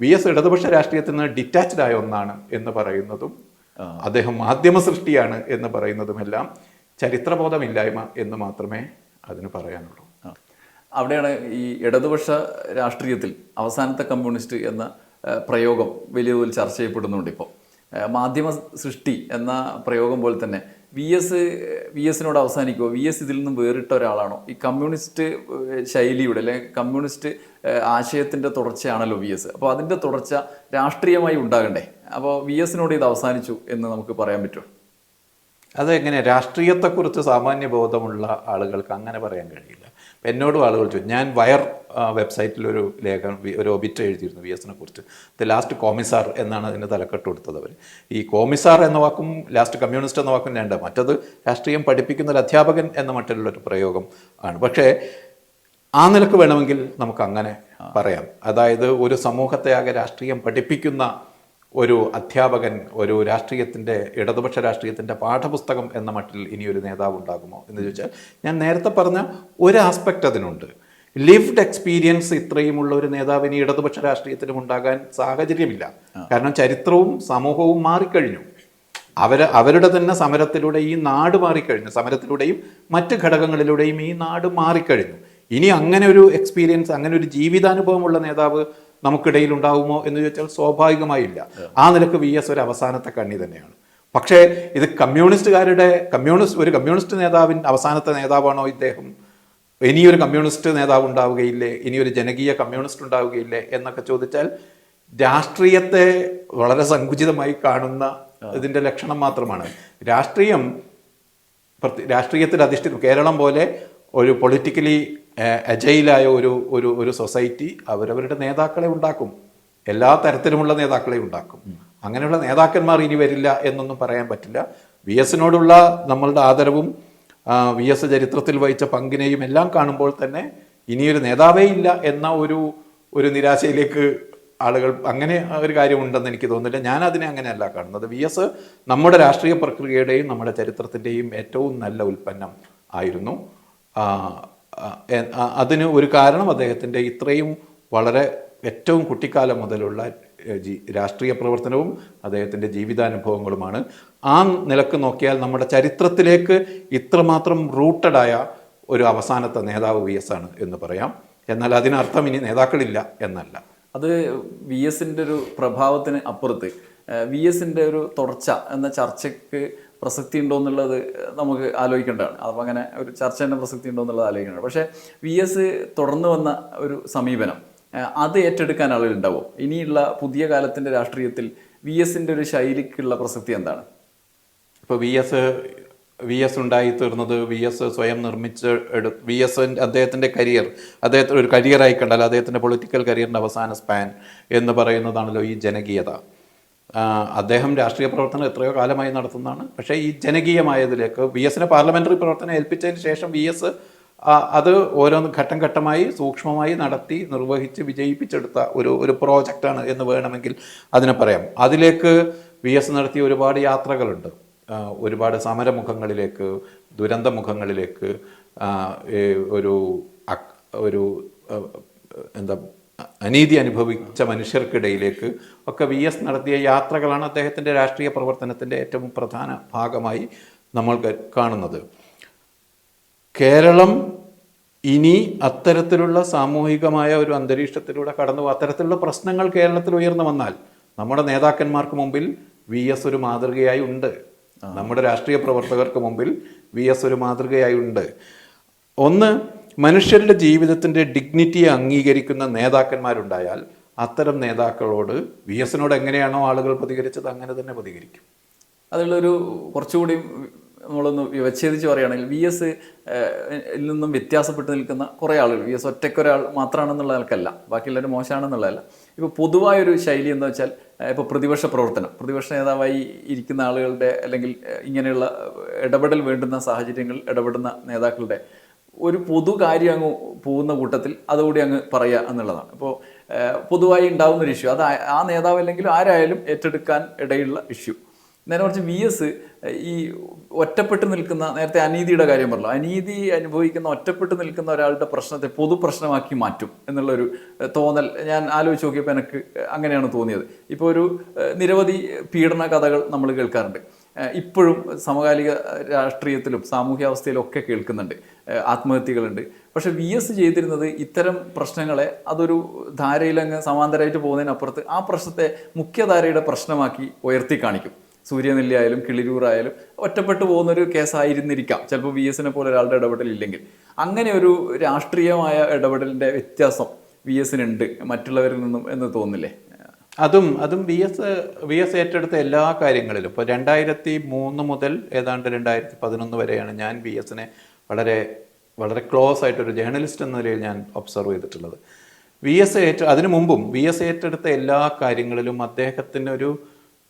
വി എസ് ഇടതുപക്ഷ രാഷ്ട്രീയത്തിൽ നിന്ന് ഡിറ്റാച്ച്ഡ് ആയ ഒന്നാണ് എന്ന് പറയുന്നതും അദ്ദേഹം മാധ്യമ സൃഷ്ടിയാണ് എന്ന് പറയുന്നതുമെല്ലാം ചരിത്രബോധമില്ലായ്മ എന്ന് മാത്രമേ അതിന് പറയാനുള്ളൂ. അവിടെയാണ് ഈ ഇടതുപക്ഷ രാഷ്ട്രീയത്തിൽ അവസാനത്തെ കമ്മ്യൂണിസ്റ്റ് എന്ന പ്രയോഗം വലിയ തോതിൽ ചർച്ച ചെയ്യപ്പെടുന്നുണ്ട്. ഇപ്പോൾ മാധ്യമ സൃഷ്ടി എന്ന പ്രയോഗം പോലെ തന്നെ വി എസിനോട് അവസാനിക്കുമോ? വി എസ് ഇതിൽ നിന്നും വേറിട്ട ഒരാളാണോ? ഈ കമ്മ്യൂണിസ്റ്റ് ശൈലിയുടെ അല്ലെങ്കിൽ കമ്മ്യൂണിസ്റ്റ് ആശയത്തിൻ്റെ തുടർച്ചയാണല്ലോ വി എസ്. അപ്പോൾ അതിൻ്റെ തുടർച്ച രാഷ്ട്രീയമായി ഉണ്ടാകണ്ടേ? അപ്പോൾ വി എസിനോട് ഇത് അവസാനിച്ചു എന്ന് നമുക്ക് പറയാൻ പറ്റുമോ? അതെങ്ങനെ? രാഷ്ട്രീയത്തെക്കുറിച്ച് സാമാന്യ ബോധമുള്ള ആളുകൾക്ക് അങ്ങനെ പറയാൻ കഴിയില്ല. എന്നോടും ആളുകൾ ചോദിച്ചു. ഞാൻ വയർ വെബ്സൈറ്റിൽ ഒരു ലേഖനം, ഒരു ഒബിറ്റ് എഴുതിയിരുന്നു വി എസിനെ കുറിച്ച്. ദ ലാസ്റ്റ് കോമിസാർ എന്നാണ് അതിന് തലക്കെട്ട് കൊടുത്തത് അവർ. ഈ കോമിസാർ എന്ന വാക്കും ലാസ്റ്റ് കമ്മ്യൂണിസ്റ്റ് എന്ന വാക്കും രണ്ട്. മറ്റത് രാഷ്ട്രീയം പഠിപ്പിക്കുന്ന ഒരു അധ്യാപകൻ എന്ന മറ്റുള്ളൊരു പ്രയോഗം ആണ്. പക്ഷേ ആ നിലക്ക് വേണമെങ്കിൽ നമുക്ക് അങ്ങനെ പറയാം. അതായത് ഒരു സമൂഹത്തെ ആകെ രാഷ്ട്രീയം പഠിപ്പിക്കുന്ന ഒരു അധ്യാപകൻ, ഒരു രാഷ്ട്രീയത്തിൻ്റെ, ഇടതുപക്ഷ രാഷ്ട്രീയത്തിൻ്റെ പാഠപുസ്തകം എന്ന മട്ടിൽ ഇനിയൊരു നേതാവ് ഉണ്ടാകുമോ എന്ന് ചോദിച്ചാൽ, ഞാൻ നേരത്തെ പറഞ്ഞ ഒരു ആസ്പെക്റ്റ് അതിനുണ്ട്. ലിവ്ഡ് എക്സ്പീരിയൻസ് ഇത്രയുമുള്ള ഒരു നേതാവ് ഇനി ഇടതുപക്ഷ രാഷ്ട്രീയത്തിലും ഉണ്ടാകാൻ സാഹചര്യമില്ല. കാരണം ചരിത്രവും സമൂഹവും മാറിക്കഴിഞ്ഞു. അവരുടെ തന്നെ സമരത്തിലൂടെ ഈ നാട് മാറിക്കഴിഞ്ഞു. സമരത്തിലൂടെയും മറ്റ് ഘടകങ്ങളിലൂടെയും ഈ നാട് മാറിക്കഴിഞ്ഞു. ഇനി അങ്ങനെ ഒരു എക്സ്പീരിയൻസ്, അങ്ങനെ ഒരു ജീവിതാനുഭവമുള്ള നേതാവ് നമുക്കിടയിൽ ഉണ്ടാവുമോ എന്ന് ചോദിച്ചാൽ സ്വാഭാവികമായില്ല. ആ നിലക്ക് VS ഒരു അവസാനത്തെ കണ്ണി തന്നെയാണ്. പക്ഷേ ഇത് ഒരു കമ്മ്യൂണിസ്റ്റ് നേതാവിൻ അവസാനത്തെ നേതാവാണോ ഇദ്ദേഹം? ഇനിയൊരു കമ്മ്യൂണിസ്റ്റ് നേതാവ് ഉണ്ടാവുകയില്ലേ, ഇനിയൊരു ജനകീയ കമ്മ്യൂണിസ്റ്റ് ഉണ്ടാവുകയില്ലേ എന്നൊക്കെ ചോദിച്ചാൽ രാഷ്ട്രീയത്തെ വളരെ സങ്കുചിതമായി കാണുന്ന ഇതിന്റെ ലക്ഷണം മാത്രമാണ്. രാഷ്ട്രീയത്തിൽ അധിഷ്ഠിതം, കേരളം പോലെ ഒരു പൊളിറ്റിക്കലി അജൈലായ ഒരു സൊസൈറ്റി അവരവരുടെ നേതാക്കളെ ഉണ്ടാക്കും, എല്ലാ തരത്തിലുമുള്ള നേതാക്കളെ ഉണ്ടാക്കും. അങ്ങനെയുള്ള നേതാക്കന്മാർ ഇനി വരില്ല എന്നൊന്നും പറയാൻ പറ്റില്ല. VSനോടുള്ള നമ്മളുടെ ആദരവും VS ചരിത്രത്തിൽ വഹിച്ച പങ്കിനെയും എല്ലാം കാണുമ്പോൾ തന്നെ ഇനിയൊരു നേതാവേ ഇല്ല എന്ന ഒരു നിരാശയിലേക്ക് ആളുകൾ, അങ്ങനെ ഒരു കാര്യമുണ്ടെന്ന് എനിക്ക് തോന്നുന്നില്ല. ഞാൻ അതിനെ അങ്ങനെയല്ല കാണുന്നത്. VS നമ്മുടെ രാഷ്ട്രീയ പ്രക്രിയയുടെയും നമ്മുടെ ചരിത്രത്തിൻ്റെയും ഏറ്റവും നല്ല ഉൽപ്പന്നം ആയിരുന്നു. അതിന് ഒരു കാരണം അദ്ദേഹത്തിൻ്റെ ഇത്രയും വളരെ ഏറ്റവും കുട്ടിക്കാലം മുതലുള്ള രാഷ്ട്രീയ പ്രവർത്തനവും അദ്ദേഹത്തിൻ്റെ ജീവിതാനുഭവങ്ങളുമാണ്. ആ നിലക്ക് നോക്കിയാൽ നമ്മുടെ ചരിത്രത്തിലേക്ക് ഇത്രമാത്രം റൂട്ടഡായ ഒരു അവസാനത്തെ നേതാവ് VS ആണ് എന്ന് പറയാം. എന്നാൽ അതിനർത്ഥം ഇനി നേതാക്കളില്ല എന്നല്ല. അത് VSന്റെ ഒരു പ്രഭാവത്തിന് അപ്പുറത്ത് VSന്റെ ഒരു തുടർച്ച എന്ന ചർച്ചയ്ക്ക് പ്രസക്തി ഉണ്ടോ എന്നുള്ളത് നമുക്ക് ആലോചിക്കേണ്ടതാണ്. അപ്പോൾ അങ്ങനെ ഒരു ചർച്ചേൻ്റെ പ്രസക്തി ഉണ്ടോ എന്നുള്ളത് ആലോചിക്കേണ്ടത്. പക്ഷേ VS തുടർന്ന് വന്ന ഒരു സമീപനം അത് ഏറ്റെടുക്കാൻ ആളുകളുണ്ടാവും. ഇനിയുള്ള പുതിയ കാലത്തിൻ്റെ രാഷ്ട്രീയത്തിൽ VSന്റെ ഒരു ശൈലിക്കുള്ള പ്രസക്തി എന്താണ്? ഇപ്പോൾ VS ഉണ്ടായി തീർന്നത്, VS സ്വയം VS അദ്ദേഹത്തിൻ്റെ അദ്ദേഹത്തിന് ഒരു കരിയറായി കണ്ടാൽ അദ്ദേഹത്തിൻ്റെ പൊളിറ്റിക്കൽ കരിയറിൻ്റെ അവസാന സ്പാൻ എന്ന് പറയുന്നതാണല്ലോ ഈ ജനകീയത. അദ്ദേഹം രാഷ്ട്രീയ പ്രവർത്തനം എത്രയോ കാലമായി നടത്തുന്നതാണ്. പക്ഷേ ഈ ജനകീയമായതിലേക്ക് VSനെ പാർലമെൻ്ററി പ്രവർത്തനം ഏൽപ്പിച്ചതിന് ശേഷം VS അത് ഓരോന്ന് ഘട്ടം ഘട്ടമായി സൂക്ഷ്മമായി നടത്തി നിർവഹിച്ച് വിജയിപ്പിച്ചെടുത്ത ഒരു പ്രോജക്റ്റാണ് എന്ന് വേണമെങ്കിൽ അതിനെ പറയാം. അതിലേക്ക് VS നടത്തിയ ഒരുപാട് യാത്രകളുണ്ട്. ഒരുപാട് സമരമുഖങ്ങളിലേക്ക്, ദുരന്തമുഖങ്ങളിലേക്ക്, ഒരു എന്താ അനീതി അനുഭവിച്ച മനുഷ്യർക്കിടയിലേക്ക് ഒക്കെ VS നടത്തിയ യാത്രകളാണ് അദ്ദേഹത്തിൻ്റെ രാഷ്ട്രീയ പ്രവർത്തനത്തിൻ്റെ ഏറ്റവും പ്രധാന ഭാഗമായി നമ്മൾ കാണുന്നത്. കേരളം ഇനി അത്തരത്തിലുള്ള സാമൂഹികമായ ഒരു അന്തരീക്ഷത്തിലൂടെ അത്തരത്തിലുള്ള പ്രശ്നങ്ങൾ കേരളത്തിൽ ഉയർന്നു വന്നാൽ നമ്മുടെ നേതാക്കന്മാർക്ക് മുമ്പിൽ VS ഒരു മാതൃകയായി ഉണ്ട്. നമ്മുടെ രാഷ്ട്രീയ പ്രവർത്തകർക്ക് മുമ്പിൽ VS ഒരു മാതൃകയായി ഉണ്ട്. ഒന്ന്, മനുഷ്യരുടെ ജീവിതത്തിൻ്റെ ഡിഗ്നിറ്റിയെ അംഗീകരിക്കുന്ന നേതാക്കന്മാരുണ്ടായാൽ അത്തരം നേതാക്കളോട് VSനോട് എങ്ങനെയാണോ ആളുകൾ പ്രതികരിച്ചത് അങ്ങനെ തന്നെ പ്രതികരിക്കും. അതിലുള്ളൊരു കുറച്ചുകൂടി നമ്മളൊന്ന് വിച്ഛേദിച്ച് പറയുകയാണെങ്കിൽ VSൽ നിന്നും വ്യത്യാസപ്പെട്ട് നിൽക്കുന്ന കുറേ ആളുകൾ, VS ഒറ്റയ്ക്കൊരാൾ മാത്രമാണെന്നുള്ള നിലക്കല്ല, ബാക്കിയുള്ളവർ മോശമാണെന്നുള്ളതല്ല. ഇപ്പോൾ പൊതുവായൊരു ശൈലി എന്ന് വെച്ചാൽ ഇപ്പോൾ പ്രതിപക്ഷ നേതാവായി ഇരിക്കുന്ന ആളുകളുടെ അല്ലെങ്കിൽ ഇങ്ങനെയുള്ള ഇടപെടൽ വേണ്ടുന്ന സാഹചര്യങ്ങളിൽ ഇടപെടുന്ന നേതാക്കളുടെ ഒരു പൊതു കാര്യം അങ്ങ് പോകുന്ന കൂട്ടത്തിൽ അതുകൂടി അങ്ങ് പറയുക എന്നുള്ളതാണ്. ഇപ്പോൾ പൊതുവായി ഉണ്ടാകുന്നൊരു ഇഷ്യൂ, അത് ആ നേതാവ് അല്ലെങ്കിൽ ആരായാലും ഏറ്റെടുക്കാൻ ഇടയുള്ള ഇഷ്യൂ. നേരെ മറിച്ച് VS ഈ ഒറ്റപ്പെട്ട് നിൽക്കുന്ന, നേരത്തെ അനീതിയുടെ കാര്യം പറഞ്ഞല്ലോ, അനീതി അനുഭവിക്കുന്ന ഒറ്റപ്പെട്ട് നിൽക്കുന്ന ഒരാളുടെ പ്രശ്നത്തെ പൊതുപ്രശ്നമാക്കി മാറ്റും എന്നുള്ളൊരു തോന്നൽ ഞാൻ ആലോചിച്ച് നോക്കിയപ്പോൾ എനിക്ക് അങ്ങനെയാണ് തോന്നിയത്. ഇപ്പോൾ ഒരു നിരവധി പീഡന കഥകൾ നമ്മൾ കേൾക്കാറുണ്ട്, ഇപ്പോഴും സമകാലിക രാഷ്ട്രീയത്തിലും സാമൂഹ്യ അവസ്ഥയിലും ഒക്കെ കേൾക്കുന്നുണ്ട്, ആത്മഹത്യകളുണ്ട്. പക്ഷെ VS ചെയ്തിരുന്നത് ഇത്തരം പ്രശ്നങ്ങളെ അതൊരു ധാരയിലങ്ങ് സമാന്തരമായിട്ട് പോകുന്നതിനപ്പുറത്ത് ആ പ്രശ്നത്തെ മുഖ്യധാരയുടെ പ്രശ്നമാക്കി ഉയർത്തി കാണിക്കും. സൂര്യനെല്ലിയായാലും കിളിരൂറായാലും ഒറ്റപ്പെട്ടു പോകുന്നൊരു കേസായിരുന്നിരിക്കാം ചിലപ്പോൾ VSനെ പോലെ ഒരാളുടെ ഇടപെടലില്ലെങ്കിൽ. അങ്ങനെ ഒരു രാഷ്ട്രീയമായ ഇടപെടലിൻ്റെ വ്യത്യാസം VSനുണ്ട് മറ്റുള്ളവരിൽ നിന്നും എന്ന് തോന്നില്ലേ? അതും VS ഏറ്റെടുത്ത എല്ലാ കാര്യങ്ങളിലും ഇപ്പോൾ 2003 മുതൽ ഏതാണ്ട് 2011 വരെയാണ് ഞാൻ VSനെ വളരെ വളരെ ക്ലോസ് ആയിട്ടൊരു ജേർണലിസ്റ്റ് എന്ന നിലയിൽ ഞാൻ ഒബ്സർവ് ചെയ്തിട്ടുള്ളത്. അതിനു മുമ്പും VS ഏറ്റെടുത്ത എല്ലാ കാര്യങ്ങളിലും അദ്ദേഹത്തിന് ഒരു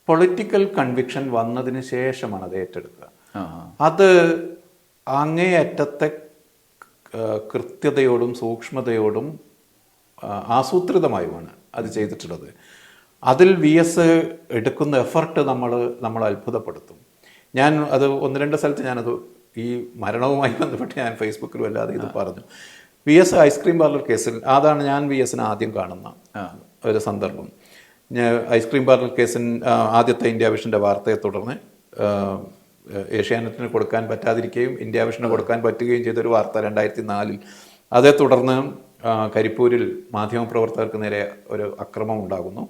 പൊളിറ്റിക്കൽ കൺവിക്ഷൻ വന്നതിന് ശേഷമാണ് അത് ഏറ്റെടുക്കുക. അത് അങ്ങേയറ്റത്തെ കൃത്യതയോടും സൂക്ഷ്മതയോടും ആസൂത്രിതമായുമാണ് അത് ചെയ്തിട്ടുള്ളത്. അതിൽ VS എടുക്കുന്ന എഫർട്ട് നമ്മൾ അത്ഭുതപ്പെടുത്തും. ഞാൻ അത് 1-2 സ്ഥലത്ത് ഞാനത് ഈ മരണവുമായി ബന്ധപ്പെട്ട് ഞാൻ ഫേസ്ബുക്കിലും അല്ലാതെ ഇത് പറഞ്ഞു. VS ഐസ്ക്രീം പാർലർ കേസിൽ അതാണ് ഞാൻ VSനെ ആദ്യം കാണുന്ന ഒരു സന്ദർഭം. ഐസ്ക്രീം പാർലർ കേസിൻ ആദ്യത്തെ ഇന്ത്യ വിഷൻ്റെ വാർത്തയെ തുടർന്ന് ഏഷ്യാനെറ്റിന് കൊടുക്കാൻ പറ്റാതിരിക്കുകയും ഇന്ത്യ വിഷന് കൊടുക്കാൻ പറ്റുകയും ചെയ്തൊരു വാർത്ത 2004 അതേ തുടർന്ന് കരിപ്പൂരിൽ മാധ്യമപ്രവർത്തകർക്ക് നേരെ ഒരു അക്രമം ഉണ്ടാകുന്നു.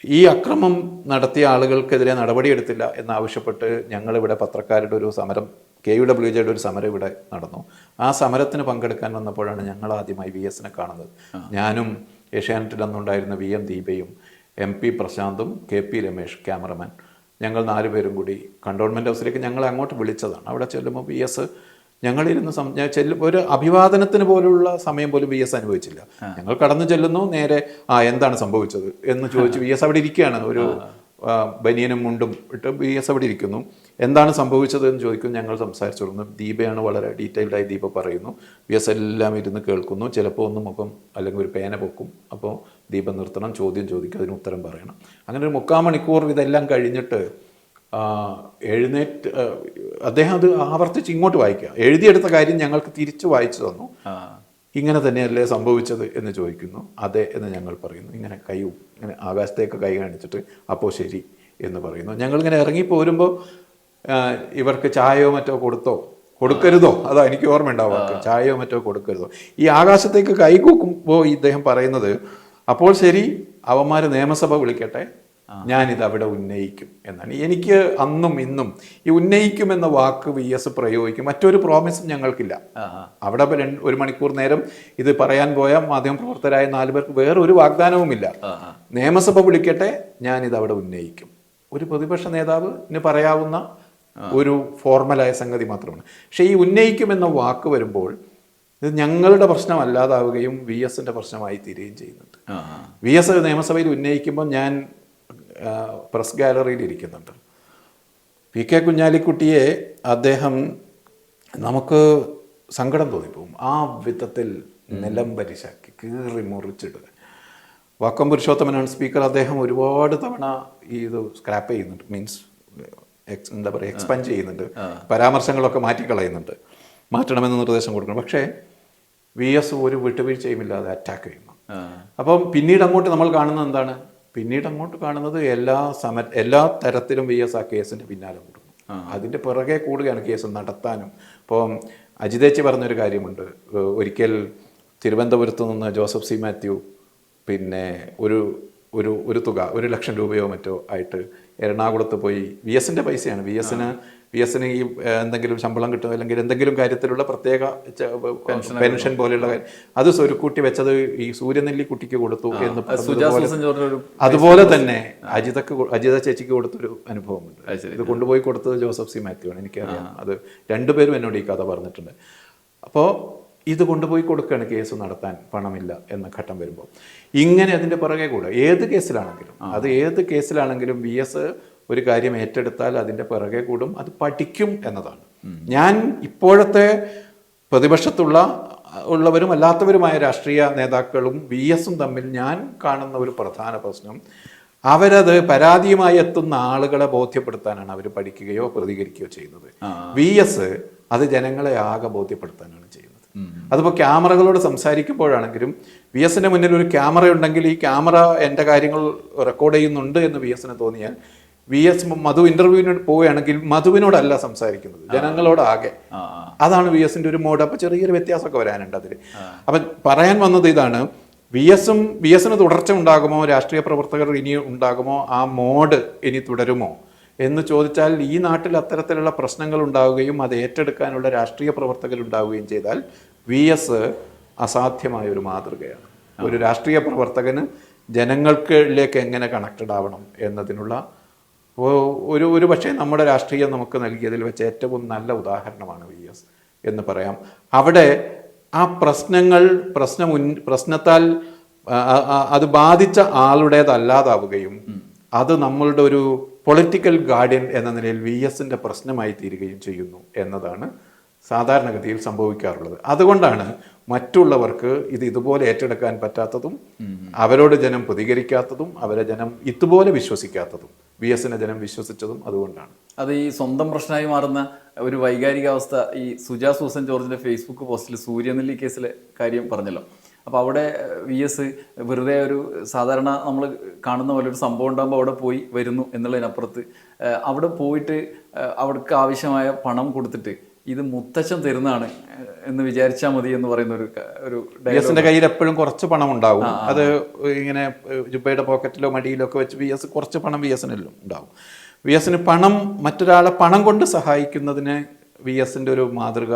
ഈ അക്രമം നടത്തിയ ആളുകൾക്കെതിരെ നടപടിയെടുത്തില്ല എന്നാവശ്യപ്പെട്ട് ഞങ്ങളിവിടെ പത്രക്കാരുടെ ഒരു സമരം, KUWJയുടെ ഒരു സമരം ഇവിടെ നടന്നു. ആ സമരത്തിന് പങ്കെടുക്കാൻ വന്നപ്പോഴാണ് ഞങ്ങൾ ആദ്യമായി VSനെ കാണുന്നത്. ഞാനും ഏഷ്യാനെറ്റിൽ അന്നുണ്ടായിരുന്ന VM ദീപയും MP പ്രശാന്തും KP Ramesh cameraman, ഞങ്ങൾ 4 പേരും കൂടി കണ്ടോൺമെൻറ് ഹൗസിലേക്ക് ഞങ്ങളെ അങ്ങോട്ട് വിളിച്ചതാണ്. അവിടെ ചെല്ലുമ്പോൾ VS ഞങ്ങളിരുന്ന് ഒരു അഭിവാദനത്തിന് പോലുള്ള സമയം പോലും VS അനുഭവിച്ചില്ല. ഞങ്ങൾ കടന്നു ചെല്ലുന്നു, നേരെ എന്താണ് സംഭവിച്ചത് എന്ന് ചോദിച്ചു. VS അവിടെ ഇരിക്കുകയാണ്, ഒരു ബനിയനും മുണ്ടും ഇട്ട് VS അവിടെ ഇരിക്കുന്നു. എന്താണ് സംഭവിച്ചത് എന്ന് ചോദിക്കും. ഞങ്ങൾ സംസാരിച്ചു തുടങ്ങുന്നു. ദീപയാണ് വളരെ ഡീറ്റെയിൽഡായി ദീപ പറയുന്നു. VS എല്ലാം ഇരുന്ന് കേൾക്കുന്നു. ചിലപ്പോൾ ഒന്ന് മുഖം അല്ലെങ്കിൽ ഒരു പേന പൊക്കും. അപ്പോൾ ദീപ നിർത്തണം, ചോദ്യം ചോദിക്കും, അതിന് ഉത്തരം പറയണം. അങ്ങനെ ഒരു 3/4 മണിക്കൂർ ഇതെല്ലാം കഴിഞ്ഞിട്ട് എഴുന്നേറ്റ് അദ്ദേഹം അത് ആവർത്തിച്ച് ഇങ്ങോട്ട് വായിക്കുക. എഴുതിയെടുത്ത കാര്യം ഞങ്ങൾക്ക് തിരിച്ചു വായിച്ചു തന്നു. ഇങ്ങനെ തന്നെയല്ലേ സംഭവിച്ചത് എന്ന് ചോദിക്കുന്നു. അതെ എന്ന് ഞങ്ങൾ പറയുന്നു. ഇങ്ങനെ ആകാശത്തേക്ക് കൈ കാണിച്ചിട്ട് അപ്പോൾ ശരി എന്ന് പറയുന്നു. ഞങ്ങളിങ്ങനെ ഇറങ്ങിപ്പോരുമ്പോൾ ഇവർക്ക് ചായയോ മറ്റോ കൊടുക്കരുതോ, അതാ എനിക്ക് ഓർമ്മ ഉണ്ടാവുക, ചായയോ മറ്റോ കൊടുക്കരുതോ. ഈ ആകാശത്തേക്ക് കൈ കൂക്കുമ്പോൾ ഇദ്ദേഹം പറയുന്നത്, അപ്പോൾ ശരി, അവന്മാർ നിയമസഭ വിളിക്കട്ടെ, ഞാനിത് അവിടെ ഉന്നയിക്കും എന്നാണ്. എനിക്ക് അന്നും ഇന്നും ഈ ഉന്നയിക്കും എന്ന വാക്ക് VS പ്രയോഗിക്കും. മറ്റൊരു പ്രോമിസും ഞങ്ങൾക്കില്ല. അവിടെ 1 മണിക്കൂർ നേരം ഇത് പറയാൻ പോയ മാധ്യമപ്രവർത്തകരായ 4 പേർക്ക് വേറൊരു വാഗ്ദാനവുമില്ല. നിയമസഭ വിളിക്കട്ടെ, ഞാനിത് അവിടെ ഉന്നയിക്കും. ഒരു പ്രതിപക്ഷ നേതാവിന് പറയാവുന്ന ഒരു ഫോർമലായ സംഗതി മാത്രമാണ്. പക്ഷേ ഈ ഉന്നയിക്കും എന്ന വാക്ക് വരുമ്പോൾ ഇത് ഞങ്ങളുടെ പ്രശ്നമല്ലാതാവുകയും VSന്റെ പ്രശ്നമായി തീരുകയും ചെയ്യുന്നുണ്ട്. VS നിയമസഭയിൽ ഉന്നയിക്കുമ്പോൾ ഞാൻ പ്രസ് ഗാലറിയിൽ ഇരിക്കുന്നുണ്ട്. PK കുഞ്ഞാലിക്കുട്ടിയെ അദ്ദേഹം നമുക്ക് സങ്കടം തോന്നിപ്പോവും. ആ വിധത്തിൽ നിലംപരിശാക്കി കീറി മുറിച്ചിടുക. Vacuum പുരുഷോത്തമനാണ് speaker. അദ്ദേഹം ഒരുപാട് തവണ ഇത് സ്ക്രാപ്പ് ചെയ്യുന്നുണ്ട്, മീൻസ് എന്താ പറയുക, എക്സ്പാൻഡ് ചെയ്യുന്നുണ്ട്, പരാമർശങ്ങളൊക്കെ മാറ്റിക്കളയുന്നുണ്ട്, മാറ്റണമെന്ന് നിർദ്ദേശം കൊടുക്കണം. പക്ഷേ VS ഒരു വിട്ടുവീഴ്ചയുമില്ലാതെ അറ്റാക്ക് ചെയ്യുന്നു. അപ്പം പിന്നീട് അങ്ങോട്ട് നമ്മൾ കാണുന്നത് എന്താണ്? എല്ലാ തരത്തിലും VS ആ കേസിൻ്റെ പിന്നാലെ കൂടുന്നു. അതിൻ്റെ പിറകെ കൂടുകയാണ് കേസ് നടത്താനും. ഇപ്പം അജിതേച്ചി പറഞ്ഞൊരു കാര്യമുണ്ട്. ഒരിക്കൽ തിരുവനന്തപുരത്ത് നിന്ന് ജോസഫ് സി മാത്യു പിന്നെ ഒരു തുക 1 ലക്ഷം രൂപയോ മറ്റോ ആയിട്ട് എറണാകുളത്ത് പോയി, VSന്റെ പൈസയാണ്, VSന് ഈ എന്തെങ്കിലും ശമ്പളം കിട്ടും അല്ലെങ്കിൽ എന്തെങ്കിലും കാര്യത്തിലുള്ള പ്രത്യേക പെൻഷൻ പോലെയുള്ള കാര്യം, അത് സ്വരുക്കൂട്ടി വെച്ചത് ഈ സൂര്യനെല്ലി കുട്ടിക്ക് കൊടുത്തു എന്ന് പറഞ്ഞതുപോലെ, അതുപോലെ തന്നെ അജിത ചേച്ചിക്ക് കൊടുത്തൊരു അനുഭവമുണ്ട്. ഇത് കൊണ്ടുപോയി കൊടുത്തത് ജോസഫ് സി മാത്യു ആണ്, എനിക്കറിയാം. അത് 2 പേരും എന്നോട് ഈ കഥ പറഞ്ഞിട്ടുണ്ട്. അപ്പോൾ ഇത് കൊണ്ടുപോയി കൊടുക്കുകയാണ് കേസ് നടത്താൻ പണമില്ല എന്ന ഘട്ടം വരുമ്പോൾ. ഇങ്ങനെ അതിൻ്റെ പുറകെ കൂടെ ഏത് കേസിലാണെങ്കിലും VS ഒരു കാര്യം ഏറ്റെടുത്താൽ അതിൻ്റെ പിറകെ കൂടും, അത് പഠിക്കും എന്നതാണ്. ഞാൻ ഇപ്പോഴത്തെ ഉള്ളവരും അല്ലാത്തവരുമായ രാഷ്ട്രീയ നേതാക്കളും VSും തമ്മിൽ ഞാൻ കാണുന്ന ഒരു പ്രധാന പ്രശ്നം, അവരത് പരാതിയുമായി എത്തുന്ന ആളുകളെ ബോധ്യപ്പെടുത്താനാണ് അവർ പഠിക്കുകയോ പ്രതികരിക്കുകയോ ചെയ്യുന്നത്. VS അത് ജനങ്ങളെ ആകെ ബോധ്യപ്പെടുത്താനാണ് ചെയ്യുന്നത്. അതിപ്പോൾ ക്യാമറകളോട് സംസാരിക്കുമ്പോഴാണെങ്കിലും VSന്റെ മുന്നിൽ ഒരു ക്യാമറ ഉണ്ടെങ്കിൽ ഈ ക്യാമറ എൻ്റെ കാര്യങ്ങൾ റെക്കോർഡ് ചെയ്യുന്നുണ്ട് എന്ന് VSന് തോന്നിയാൽ മധു ഇന്റർവ്യൂവിന് പോവുകയാണെങ്കിൽ മധുവിനോടല്ല സംസാരിക്കുന്നത്, ജനങ്ങളോടാകെ. അതാണ് VSന്റെ ഒരു മോഡ്. അപ്പോൾ ചെറിയൊരു വ്യത്യാസമൊക്കെ വരാനുണ്ട് അതിൽ. അപ്പം പറയാൻ വന്നത് ഇതാണ്, VSന് തുടർച്ച ഉണ്ടാകുമോ, രാഷ്ട്രീയ പ്രവർത്തകർ ഇനി ഉണ്ടാകുമോ, ആ മോഡ് ഇനി തുടരുമോ എന്ന് ചോദിച്ചാൽ ഈ നാട്ടിൽ അത്തരത്തിലുള്ള പ്രശ്നങ്ങൾ ഉണ്ടാവുകയും അത് ഏറ്റെടുക്കാനുള്ള രാഷ്ട്രീയ പ്രവർത്തകർ ഉണ്ടാവുകയും ചെയ്താൽ VS അസാധ്യമായ ഒരു മാതൃകയാണ്. ഒരു രാഷ്ട്രീയ പ്രവർത്തകന് ജനങ്ങൾക്കിലേക്ക് എങ്ങനെ കണക്റ്റഡ് ആവണം എന്നതിനുള്ള ഒരു പക്ഷേ നമ്മുടെ രാഷ്ട്രീയം നമുക്ക് നൽകിയതിൽ വെച്ച് ഏറ്റവും നല്ല ഉദാഹരണമാണ് VS എന്ന് പറയാം. അവിടെ ആ പ്രശ്നത്താൽ അത് ബാധിച്ച ആളുടേതല്ലാതാവുകയും അത് നമ്മളുടെ ഒരു പൊളിറ്റിക്കൽ ഗാർഡിയൻ എന്ന നിലയിൽ VSന്റെ പ്രശ്നമായി തീരുകയും ചെയ്യുന്നു എന്നതാണ് സാധാരണഗതിയിൽ സംഭവിക്കാറുള്ളത്. അതുകൊണ്ടാണ് മറ്റുള്ളവർക്ക് ഇതുപോലെ ഏറ്റെടുക്കാൻ പറ്റാത്തതും അവരോട് ജനം പ്രതികരിക്കാത്തതും അവരെ ജനം ഇതുപോലെ വിശ്വസിക്കാത്തതും. VSനെ ജനം വിശ്വസിച്ചതും അതുകൊണ്ടാണ്. അത് ഈ സ്വന്തം പ്രശ്നമായി മാറുന്ന ഒരു വൈകാരികാവസ്ഥ ഈ സുജാ സൂസൻ ജോർജിന്റെ ഫേസ്ബുക്ക് പോസ്റ്റിൽ സൂര്യനെല്ലി കേസിലെ കാര്യം പറഞ്ഞല്ലോ. അപ്പോൾ അവിടെ VS വെറുതെ ഒരു സാധാരണ നമ്മൾ കാണുന്ന പോലെ ഒരു സംഭവം ഉണ്ടാകുമ്പോൾ അവിടെ പോയി വരുന്നു എന്നുള്ളതിനപ്പുറത്ത് അവിടെ പോയിട്ട് അവർക്ക് ആവശ്യമായ പണം കൊടുത്തിട്ട് ഇത് മുത്തച്ഛൻ തരുന്നതാണ് എന്ന് വിചാരിച്ചാൽ മതി എന്ന് പറയുന്ന ഒരു വി എസിന്റെ കയ്യിൽ എപ്പോഴും കുറച്ച് പണം ഉണ്ടാവും. അത് ഇങ്ങനെ ജുബയുടെ പോക്കറ്റിലോ മടിയിലോ ഒക്കെ വെച്ച് വി എസ് കുറച്ച് പണം വി എസിനെല്ലാം ഉണ്ടാവും. വി എസിന് പണം, മറ്റൊരാളെ പണം കൊണ്ട് സഹായിക്കുന്നതിന് വി എസിന്റെ ഒരു മാതൃക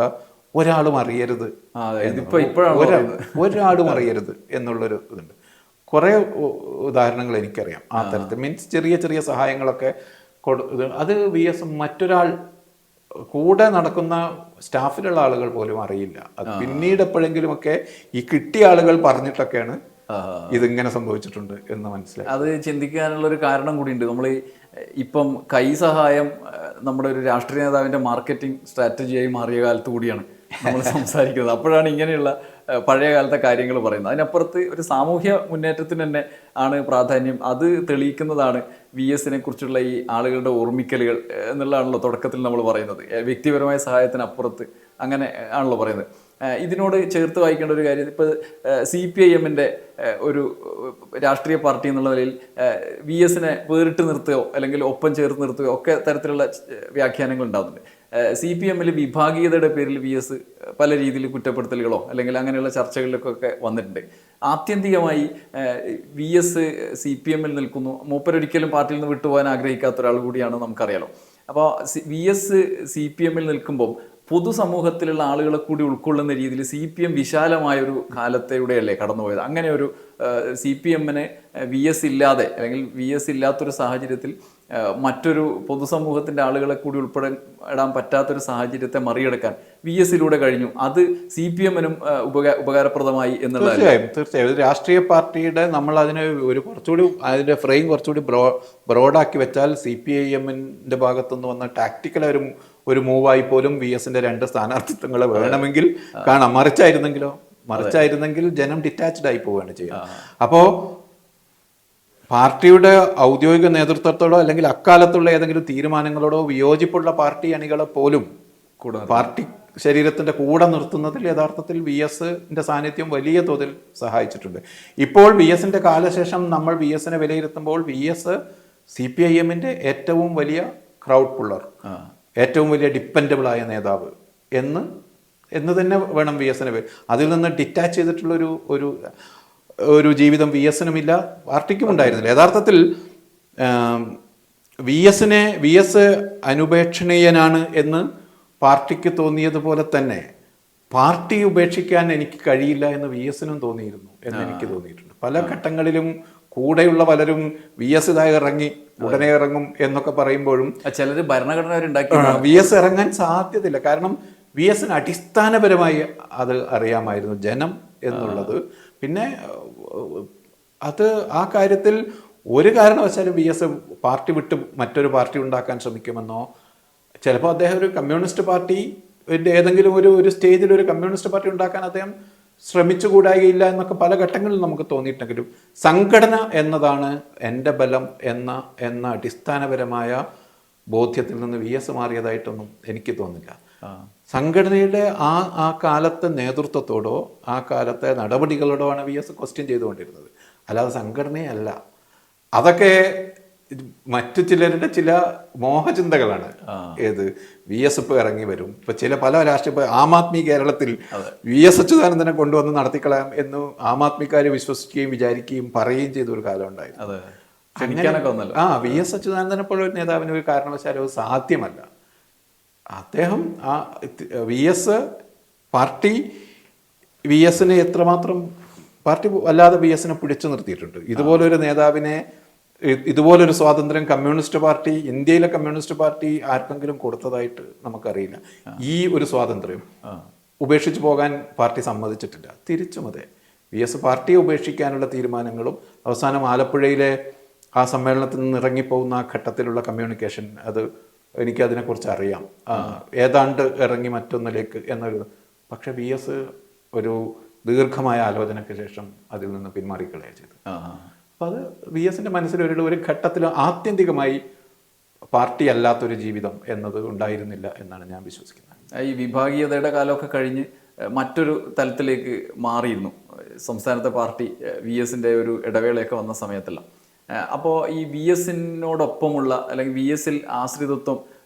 ഒരാളും അറിയരുത്, ഒരാളും അറിയരുത് എന്നുള്ളൊരു ഇതുണ്ട്. കുറേ ഉദാഹരണങ്ങൾ എനിക്കറിയാം ആ തരത്തിൽ. മീൻസ് ചെറിയ ചെറിയ സഹായങ്ങളൊക്കെ അത് വി എസ് മറ്റൊരാൾ കൂടെ നടക്കുന്ന സ്റ്റാഫിലുള്ള ആളുകൾ പോലും അറിയില്ല. അത് പിന്നീട് എപ്പോഴെങ്കിലുമൊക്കെ ഈ കിട്ടിയ ആളുകൾ പറഞ്ഞിട്ടൊക്കെയാണ് ഇതിങ്ങനെ സംഭവിച്ചിട്ടുണ്ട് എന്ന് മനസ്സിലായി. അത് ചിന്തിക്കാനുള്ള ഒരു കാരണം കൂടിയുണ്ട്. നമ്മൾ ഇപ്പം കൈ സഹായം നമ്മുടെ ഒരു രാഷ്ട്രീയ നേതാവിന്റെ മാർക്കറ്റിംഗ് സ്ട്രാറ്റജിയായി മാറിയ കാലത്ത് കൂടിയാണ് നമ്മൾ സംസാരിക്കുന്നത്. അപ്പോഴാണ് ഇങ്ങനെയുള്ള പഴയ കാലത്തെ കാര്യങ്ങൾ പറയുന്നത്. അതിനപ്പുറത്ത് ഒരു സാമൂഹ്യ മുന്നേറ്റത്തിന് തന്നെ ആണ് പ്രാധാന്യം. അത് തെളിയിക്കുന്നതാണ് വി എസിനെ കുറിച്ചുള്ള ഈ ആളുകളുടെ ഓർമ്മിക്കലുകൾ എന്നുള്ളതാണല്ലോ തുടക്കത്തിൽ നമ്മൾ പറയുന്നത്. വ്യക്തിപരമായ സഹായത്തിനപ്പുറത്ത് അങ്ങനെ ആണല്ലോ പറയുന്നത്. ഇതിനോട് ചേർത്ത് വായിക്കേണ്ട ഒരു കാര്യം, ഇപ്പോൾ CPIM-ന്റെ ഒരു രാഷ്ട്രീയ പാർട്ടി എന്നുള്ള നിലയിൽ വി എസിനെ വേറിട്ട് നിർത്തുകയോ അല്ലെങ്കിൽ ഒപ്പം ചേർത്ത് നിർത്തുകയോ ഒക്കെ തരത്തിലുള്ള വ്യാഖ്യാനങ്ങൾ ഉണ്ടാകുന്നുണ്ട്. CPM-ൽ വിഭാഗീയതയുടെ പേരിൽ വി എസ് പല രീതിയിൽ കുറ്റപ്പെടുത്തലുകളോ അല്ലെങ്കിൽ അങ്ങനെയുള്ള ചർച്ചകളിലേക്കൊക്കെ വന്നിട്ടുണ്ട്. ആത്യന്തികമായി വി എസ് CPM-ൽ നിൽക്കുന്നു. മൂപ്പരൊരിക്കലും പാർട്ടിയിൽ നിന്ന് വിട്ടുപോകാൻ ആഗ്രഹിക്കാത്ത ഒരാൾ കൂടിയാണ്, നമുക്കറിയാലോ. അപ്പോൾ വി എസ് CPM-ൽ നിൽക്കുമ്പോൾ പൊതുസമൂഹത്തിലുള്ള ആളുകളെ കൂടി ഉൾക്കൊള്ളുന്ന രീതിയിൽ CPM വിശാലമായൊരു കാലത്തെയൂടെയല്ലേ കടന്നുപോയത്. അങ്ങനെ ഒരു CPM-ന് വി എസ് ഇല്ലാതെ അല്ലെങ്കിൽ വി എസ് ഇല്ലാത്തൊരു സാഹചര്യത്തിൽ മറ്റൊരു പൊതുസമൂഹത്തിൻ്റെ ആളുകളെ കൂടി ഉൾപ്പെടാൻ പറ്റാത്തൊരു സാഹചര്യത്തെ മറികടക്കാൻ വി എസിലൂടെ കഴിഞ്ഞു. അത് CPM-നും ഉപകാരപ്രദമായി എന്നുള്ളത് തീർച്ചയായും രാഷ്ട്രീയ പാർട്ടിയുടെ നമ്മൾ അതിനെ ഒരു കുറച്ചുകൂടി അതിൻ്റെ ഫ്രെയിം കുറച്ചുകൂടി ബ്രോഡാക്കി വെച്ചാൽ CPIM-ന്റെ ഭാഗത്തുനിന്ന് വന്ന ടാക്ടിക്കൽ ഒരു മൂവായി പോലും വി എസിന്റെ 2 സ്ഥാനാർത്ഥിത്വങ്ങളെ വേണമെങ്കിൽ കാണാം. മറിച്ചായിരുന്നെങ്കിൽ ജനം ഡിറ്റാച്ച്ഡ് ആയി പോവുകയാണ് ചെയ്യുക. അപ്പോൾ പാർട്ടിയുടെ ഔദ്യോഗിക നേതൃത്വത്തോടോ അല്ലെങ്കിൽ അക്കാലത്തുള്ള ഏതെങ്കിലും തീരുമാനങ്ങളോടോ വിയോജിപ്പുള്ള പാർട്ടി അണികളെ പോലും പാർട്ടി ശരീരത്തിന്റെ കൂടെ നിർത്തുന്നതിൽ യഥാർത്ഥത്തിൽ വി എസിന്റെ സാന്നിധ്യം വലിയ തോതിൽ സഹായിച്ചിട്ടുണ്ട്. ഇപ്പോൾ വി എസിന്റെ കാലശേഷം നമ്മൾ വി എസിനെ വിലയിരുത്തുമ്പോൾ വി എസ് CPIM-ന്റെ ഏറ്റവും വലിയ ക്രൗഡ് പുള്ളർ, ഏറ്റവും വലിയ ഡിപ്പെൻഡബിൾ ആയ നേതാവ് എന്ന് തന്നെ വേണം വി എസിനെ. അതിൽ നിന്ന് ഡിറ്റാച്ച് ചെയ്തിട്ടുള്ള ഒരു ജീവിതം വി എസിനുമില്ല, പാർട്ടിക്കും ഉണ്ടായിരുന്നില്ല. യഥാർത്ഥത്തിൽ വി എസ് അനുപേക്ഷണീയനാണ് എന്ന് പാർട്ടിക്ക് തോന്നിയതുപോലെ തന്നെ പാർട്ടി ഉപേക്ഷിക്കാൻ എനിക്ക് കഴിയില്ല എന്ന് വി എസിനും തോന്നിയിരുന്നു എന്ന് എനിക്ക് തോന്നിയിട്ടുണ്ട്. പല ഘട്ടങ്ങളിലും കൂടെയുള്ള പലരും വി എസ് ഇതായി ഇറങ്ങി ഉടനെ ഇറങ്ങും എന്നൊക്കെ പറയുമ്പോഴും ചിലർ ഭരണഘടന ഉണ്ടാക്കി വി എസ് ഇറങ്ങാൻ സാധ്യതയില്ല. കാരണം വി എസിന് അടിസ്ഥാനപരമായി അത് അറിയാമായിരുന്നു ജനം എന്നുള്ളത്. പിന്നെ അത് ആ കാര്യത്തിൽ ഒരു കാരണവശാലും വി എസ് പാർട്ടി വിട്ട് മറ്റൊരു പാർട്ടി ഉണ്ടാക്കാൻ ശ്രമിക്കുമെന്നോ, ചിലപ്പോൾ അദ്ദേഹം ഒരു കമ്മ്യൂണിസ്റ്റ് പാർട്ടി ഏതെങ്കിലും ഒരു സ്റ്റേജിൽ ഒരു കമ്മ്യൂണിസ്റ്റ് പാർട്ടി ഉണ്ടാക്കാൻ അദ്ദേഹം ശ്രമിച്ചുകൂടായില്ല എന്നൊക്കെ പല ഘട്ടങ്ങളിൽ നമുക്ക് തോന്നിയിട്ടുണ്ടെങ്കിലും സംഘടന എന്നതാണ് എൻ്റെ ബലം എന്ന അടിസ്ഥാനപരമായ ബോധ്യത്തിൽ നിന്ന് വി എസ് മാറിയതായിട്ടൊന്നും എനിക്ക് തോന്നില്ല. സംഘടനയുടെ ആ കാലത്തെ നേതൃത്വത്തോടോ ആ കാലത്തെ നടപടികളോടോ ആണ് വി എസ് ക്വസ്റ്റ്യൻ ചെയ്തുകൊണ്ടിരുന്നത്, അല്ലാതെ സംഘടനയല്ല. അതൊക്കെ മറ്റു ചിലരുടെ ചില മോഹചിന്തകളാണ്. വി എസ് ഇപ്പോൾ ഇറങ്ങി വരും, ഇപ്പൊ പല രാഷ്ട്രീയ ആം ആദ്മി കേരളത്തിൽ വി എസ് അച്യുതാനന്ദനെ കൊണ്ടുവന്ന് നടത്തിക്കളയാം എന്ന് ആം ആദ്മിക്കാർ വിശ്വസിക്കുകയും വിചാരിക്കുകയും പറയുകയും ചെയ്ത ഒരു കാലം ഉണ്ടായിരുന്നു. വി എസ് അച്യുതാനന്ദനെ പോലെ ഒരു നേതാവിന് ഒരു കാരണവശാലും സാധ്യമല്ല. അദ്ദേഹം വി എസ് പാർട്ടി വി എസിനെ എത്രമാത്രം പാർട്ടി അല്ലാതെ വി എസിനെ പിടിച്ചു നിർത്തിയിട്ടുണ്ട്. ഇതുപോലൊരു നേതാവിനെ, ഇതുപോലൊരു സ്വാതന്ത്ര്യം കമ്മ്യൂണിസ്റ്റ് പാർട്ടി, ഇന്ത്യയിലെ കമ്മ്യൂണിസ്റ്റ് പാർട്ടി ആർക്കെങ്കിലും കൊടുത്തതായിട്ട് നമുക്കറിയില്ല. ഈ ഒരു സ്വാതന്ത്ര്യം ഉപേക്ഷിച്ചു പോകാൻ പാർട്ടി സമ്മതിച്ചിട്ടില്ല. തിരിച്ചും അതെ, വി എസ് പാർട്ടിയെ ഉപേക്ഷിക്കാനുള്ള തീരുമാനങ്ങളും അവസാനം ആലപ്പുഴയിലെ ആ സമ്മേളനത്തിൽ നിന്ന് ഇറങ്ങിപ്പോകുന്ന ആ ഘട്ടത്തിലുള്ള കമ്മ്യൂണിക്കേഷൻ, അത് എനിക്കതിനെക്കുറിച്ച് അറിയാം. ഏതാണ്ട് ഇറങ്ങി മറ്റൊന്നിലേക്ക് എന്നൊരു, പക്ഷെ വി എസ് ഒരു ദീർഘമായ ആലോചനയ്ക്ക് ശേഷം അതിൽ നിന്ന് പിന്മാറിക്കളയുക ചെയ്തു. അപ്പോൾ അത് വി എസിൻ്റെ മനസ്സിൽ ഒരു ഘട്ടത്തിൽ ആത്യന്തികമായി പാർട്ടി അല്ലാത്തൊരു ജീവിതം എന്നത് ഉണ്ടായിരുന്നില്ല എന്നാണ് ഞാൻ വിശ്വസിക്കുന്നത്. ഈ വിഭാഗീയതയുടെ കാലമൊക്കെ കഴിഞ്ഞ് മറ്റൊരു തലത്തിലേക്ക് മാറിയിരുന്നു സംസ്ഥാനത്തെ പാർട്ടി വി എസിൻ്റെ ഒരു ഇടവേളയൊക്കെ വന്ന സമയത്തല്ല. അപ്പോൾ ഈ വി എസിനോടൊപ്പമുള്ള അല്ലെങ്കിൽ വി എസിൽ ആശ്രിതത്വം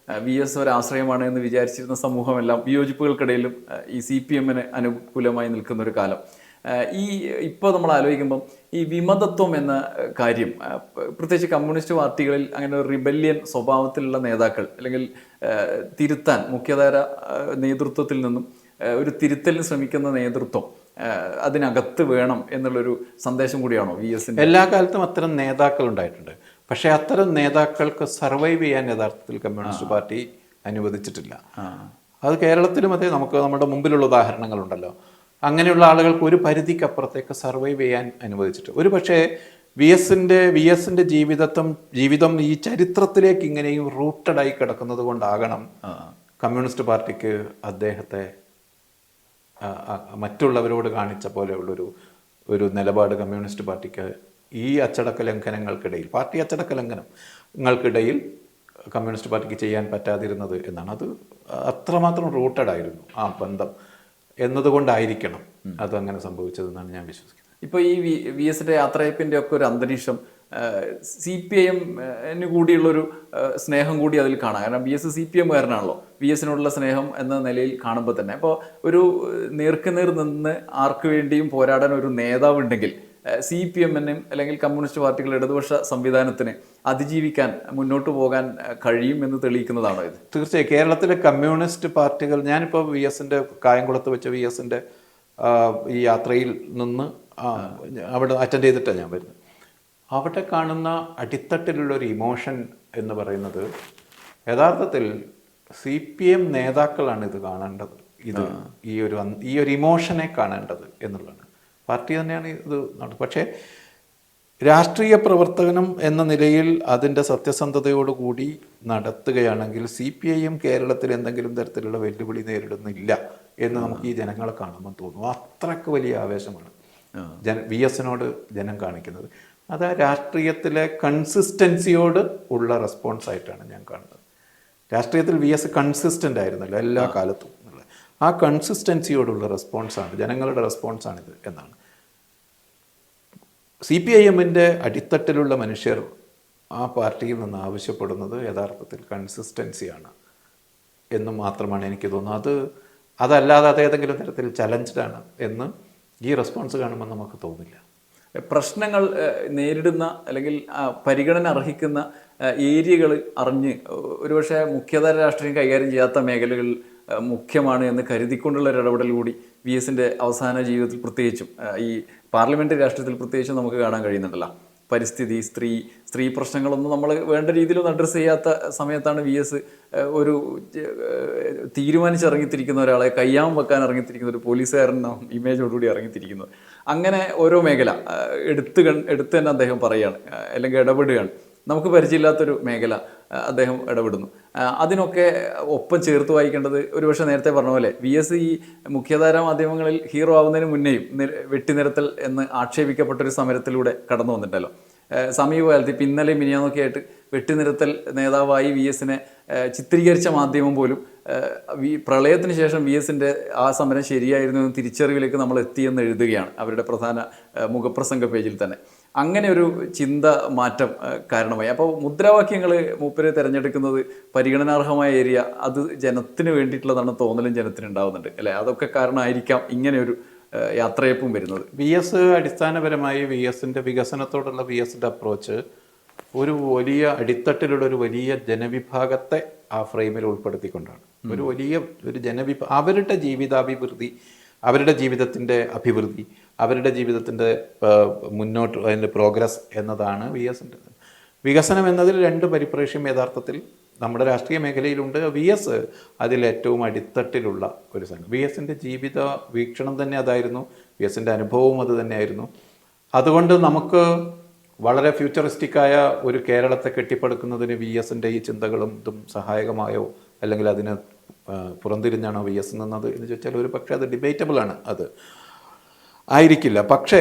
VS ഒരാശ്രയമാണ് എന്ന് വിചാരിച്ചിരുന്ന സമൂഹമെല്ലാം വിയോജിപ്പുകൾക്കിടയിലും ഈ CPM-ന് അനുകൂലമായി നിൽക്കുന്ന ഒരു കാലം. ഇപ്പോൾ നമ്മൾ ആലോചിക്കുമ്പം ഈ വിമതത്വം എന്ന കാര്യം, പ്രത്യേകിച്ച് കമ്മ്യൂണിസ്റ്റ് പാർട്ടികളിൽ അങ്ങനെ ഒരു റിബല്യൻ സ്വഭാവത്തിലുള്ള നേതാക്കൾ അല്ലെങ്കിൽ തിരുത്താൻ മുഖ്യധാര നേതൃത്വത്തിൽ നിന്നും ഒരു തിരുത്തലിന് ശ്രമിക്കുന്ന നേതൃത്വം അതിനകത്ത് വേണം എന്നുള്ളൊരു സന്ദേശം കൂടിയാണോ VS-ന്റെ? എല്ലാ കാലത്തും അത്തരം നേതാക്കൾ ഉണ്ടായിട്ടുണ്ട്. പക്ഷേ അത്തരം നേതാക്കൾക്ക് സർവൈവ് ചെയ്യാൻ യഥാർത്ഥത്തിൽ കമ്മ്യൂണിസ്റ്റ് പാർട്ടി അനുവദിച്ചിട്ടില്ല. അത് കേരളത്തിലും അതെ, നമുക്ക് നമ്മുടെ മുമ്പിലുള്ള ഉദാഹരണങ്ങളുണ്ടല്ലോ. അങ്ങനെയുള്ള ആളുകൾക്ക് ഒരു പരിധിക്കപ്പുറത്തേക്ക് സർവൈവ് ചെയ്യാൻ അനുവദിച്ചിട്ട്, ഒരു പക്ഷേ VS-ന്റെ ജീവിതം ഈ ചരിത്രത്തിലേക്ക് ഇങ്ങനെയും റൂട്ടഡായി കിടക്കുന്നത് കൊണ്ടാകണം കമ്മ്യൂണിസ്റ്റ് പാർട്ടിക്ക് അദ്ദേഹത്തെ മറ്റുള്ളവരോട് കാണിച്ച പോലെയുള്ളൊരു നിലപാട് കമ്മ്യൂണിസ്റ്റ് പാർട്ടിക്ക് ഈ അച്ചടക്ക ലംഘനങ്ങൾക്കിടയിൽ, പാർട്ടി അച്ചടക്ക ലംഘനങ്ങൾക്കിടയിൽ കമ്മ്യൂണിസ്റ്റ് പാർട്ടിക്ക് ചെയ്യാൻ പറ്റാതിരുന്നത് എന്നാണ്. അത് അത്രമാത്രം റൂട്ടഡ് ആയിരുന്നു ആ ബന്ധം എന്നതുകൊണ്ടായിരിക്കണം അത് അങ്ങനെ സംഭവിച്ചതെന്നാണ് ഞാൻ വിശ്വസിക്കുന്നത്. ഇപ്പോൾ ഈ VS-ന്റെ യാത്രയപ്പിൻ്റെ ഒക്കെ ഒരു അന്തരീക്ഷം CPM-ന് കൂടിയുള്ളൊരു സ്നേഹം കൂടി അതിൽ കാണാം. കാരണം VS CPM-കാരനാണല്ലോ. VS-നോടുള്ള സ്നേഹം എന്ന നിലയിൽ കാണുമ്പോൾ തന്നെ അപ്പോൾ ഒരു നേർക്കുനേർ നിന്ന് ആർക്ക് വേണ്ടിയും പോരാടാൻ ഒരു നേതാവ് ഉണ്ടെങ്കിൽ CPM-നും അല്ലെങ്കിൽ കമ്മ്യൂണിസ്റ്റ് പാർട്ടികൾ ഇടതുപക്ഷ സംവിധാനത്തിന് അതിജീവിക്കാൻ മുന്നോട്ട് പോകാൻ കഴിയും എന്ന് തെളിയിക്കുന്നതാണോ ഇത്? തീർച്ചയായും കേരളത്തിലെ കമ്മ്യൂണിസ്റ്റ് പാർട്ടികൾ, ഞാനിപ്പോൾ VS-ന്റെ കായംകുളത്ത് വെച്ച VS-ന്റെ ഈ യാത്രയിൽ നിന്ന് അവിടെ അറ്റൻഡ് ചെയ്തിട്ടാണ് ഞാൻ വരുന്നത്. അവിടെ കാണുന്ന അടിത്തട്ടിലുള്ളൊരു ഇമോഷൻ എന്ന് പറയുന്നത് യഥാർത്ഥത്തിൽ CPM നേതാക്കളാണ് ഇത് കാണേണ്ടത്. ഈ ഒരു ഇമോഷനെ കാണേണ്ടത് എന്നുള്ളതാണ്. പാർട്ടി തന്നെയാണ് ഇത് നടത്തുന്നത്. പക്ഷേ രാഷ്ട്രീയ പ്രവർത്തനം എന്ന നിലയിൽ അതിൻ്റെ സത്യസന്ധതയോടുകൂടി നടത്തുകയാണെങ്കിൽ CPIM കേരളത്തിൽ എന്തെങ്കിലും തരത്തിലുള്ള വെല്ലുവിളി നേരിടുന്നില്ല എന്ന് നമുക്ക് ഈ ജനങ്ങളെ കാണുമ്പോൾ തോന്നും. അത്രയ്ക്ക് വലിയ ആവേശമാണ് VS-നോട് ജനം കാണിക്കുന്നത്. അത് ആ രാഷ്ട്രീയത്തിലെ കൺസിസ്റ്റൻസിയോട് ഉള്ള റെസ്പോൺസായിട്ടാണ് ഞാൻ കാണുന്നത്. രാഷ്ട്രീയത്തിൽ VS കൺസിസ്റ്റൻ്റ് ആയിരുന്നല്ലോ എല്ലാ കാലത്തും എന്നുള്ള ആ കൺസിസ്റ്റൻസിയോടുള്ള റെസ്പോൺസാണ്, ജനങ്ങളുടെ റെസ്പോൺസാണിത് എന്നാണ്. CPIM-ന്റെ അടിത്തട്ടിലുള്ള മനുഷ്യർ ആ പാർട്ടിയിൽ നിന്ന് ആവശ്യപ്പെടുന്നത് യഥാർത്ഥത്തിൽ കൺസിസ്റ്റൻസിയാണ് എന്ന് മാത്രമാണ് എനിക്ക് തോന്നുന്നത്. അതല്ലാതെ അത് ഏതെങ്കിലും തരത്തിൽ ചലഞ്ച്ഡാണ് എന്ന് ഈ റെസ്പോൺസ് കാണുമ്പോൾ നമുക്ക് തോന്നില്ല. പ്രശ്നങ്ങൾ നേരിടുന്ന അല്ലെങ്കിൽ പരിഗണന അർഹിക്കുന്ന ഏരിയകൾ അറിഞ്ഞ് ഒരുപക്ഷെ മുഖ്യധാര രാഷ്ട്രീയം കൈകാര്യം ചെയ്യാത്ത മേഖലകൾ മുഖ്യമാണ് എന്ന് കരുതിക്കൊണ്ടുള്ള ഒരു ഇടപെടൽ കൂടി VS-ന്റെ അവസാന ജീവിതത്തിൽ പ്രത്യേകിച്ചും ഈ പാർലമെൻ്ററി രാഷ്ട്രീയത്തിൽ പ്രത്യേകിച്ചും നമുക്ക് കാണാൻ കഴിയുന്നുണ്ടല്ലോ. പരിസ്ഥിതി, സ്ത്രീ പ്രശ്നങ്ങളൊന്നും നമ്മൾ വേണ്ട രീതിയിലൊന്നും അഡ്രസ്സ് ചെയ്യാത്ത സമയത്താണ് VS ഒരു തീരുമാനിച്ചിറങ്ങിത്തിരിക്കുന്ന ഒരാളെ കയ്യാൻ വെക്കാൻ ഇറങ്ങിത്തിരിക്കുന്ന ഒരു പോലീസുകാരൻ ഇമേജോടുകൂടി ഇറങ്ങിത്തിരിക്കുന്നത്. അങ്ങനെ ഓരോ മേഖല എടുത്ത് തന്നെ അദ്ദേഹം പറയുകയാണ് അല്ലെങ്കിൽ ഇടപെടുകയാണ്. നമുക്ക് പരിചയമില്ലാത്തൊരു മേഖല അദ്ദേഹം ഇടപെടുന്നു. അതിനൊക്കെ ഒപ്പം ചേർത്ത് വായിക്കേണ്ടത് ഒരുപക്ഷെ നേരത്തെ പറഞ്ഞ പോലെ VS ഈ മുഖ്യധാരാ മാധ്യമങ്ങളിൽ ഹീറോ ആവുന്നതിന് മുന്നേയും വെട്ടിനിരത്തൽ എന്ന് ആക്ഷേപിക്കപ്പെട്ടൊരു സമരത്തിലൂടെ കടന്നു വന്നിട്ടല്ലോ. സമീപകാലത്ത് ഇപ്പം ഇന്നലെ മിനിയാന്നൊക്കെ ആയിട്ട് വെട്ടിനിരത്തൽ നേതാവായി VS-നെ ചിത്രീകരിച്ച മാധ്യമം പോലും പ്രളയത്തിന് ശേഷം VS-ന്റെ ആ സമരം ശരിയായിരുന്നു എന്ന തിരിച്ചറിവിലേക്ക് നമ്മൾ എത്തിയെന്ന് എഴുതുകയാണ് അവരുടെ പ്രധാന മുഖപ്രസംഗ പേജിൽ തന്നെ. അങ്ങനെ ഒരു ചിന്ത മാറ്റം കാരണമായി. അപ്പോൾ മുദ്രാവാക്യങ്ങൾ മൂപ്പര് തിരഞ്ഞെടുക്കുന്നത് പരിഗണനാർഹമായ ഏരിയ അത് ജനത്തിന് വേണ്ടിയിട്ടുള്ളതാണ് തോന്നലും ജനത്തിന് ഉണ്ടാകുന്നുണ്ട് അല്ലേ? അതൊക്കെ കാരണമായിരിക്കാം ഇങ്ങനെയൊരു യാത്രയപ്പും വരുന്നത്. VS അടിസ്ഥാനപരമായി VS-ന്റെ വികസനത്തോടുള്ള VS-ന്റെ അപ്രോച്ച് ഒരു വലിയ അടിത്തട്ടിലുള്ള ഒരു വലിയ ജനവിഭാഗത്തെ ആ ഫ്രെയിമിൽ ഉൾപ്പെടുത്തിക്കൊണ്ടാണ്. ഒരു അവരുടെ ജീവിതാഭിവൃദ്ധി, അവരുടെ ജീവിതത്തിൻ്റെ അഭിവൃദ്ധി, അവരുടെ ജീവിതത്തിൻ്റെ മുന്നോട്ട് അതിൻ്റെ പ്രോഗ്രസ് എന്നതാണ് VS-ൻ്റെ വികസനം എന്നതിൽ രണ്ട് പരിപ്രേക്ഷ്യം യഥാർത്ഥത്തിൽ നമ്മുടെ രാഷ്ട്രീയ മേഖലയിലുണ്ട്. VS അതിലേറ്റവും അടിത്തട്ടിലുള്ള ഒരു സംഘം. VS-ന്റെ ജീവിത വീക്ഷണം തന്നെ അതായിരുന്നു, VS-ന്റെ അനുഭവവും അത് തന്നെയായിരുന്നു. അതുകൊണ്ട് നമുക്ക് വളരെ ഫ്യൂച്ചറിസ്റ്റിക്കായ ഒരു കേരളത്തെ കെട്ടിപ്പടുക്കുന്നതിന് VS-ന്റെ ഈ ചിന്തകളും ഇതും സഹായകമായോ അല്ലെങ്കിൽ അതിന് പുറംതിരിഞ്ഞാണോ VS നിന്നത് എന്ന് ചോദിച്ചാൽ ഒരു പക്ഷേ അത് ഡിബേറ്റബിൾ ആണ്, അത് ആയിരിക്കില്ല. പക്ഷേ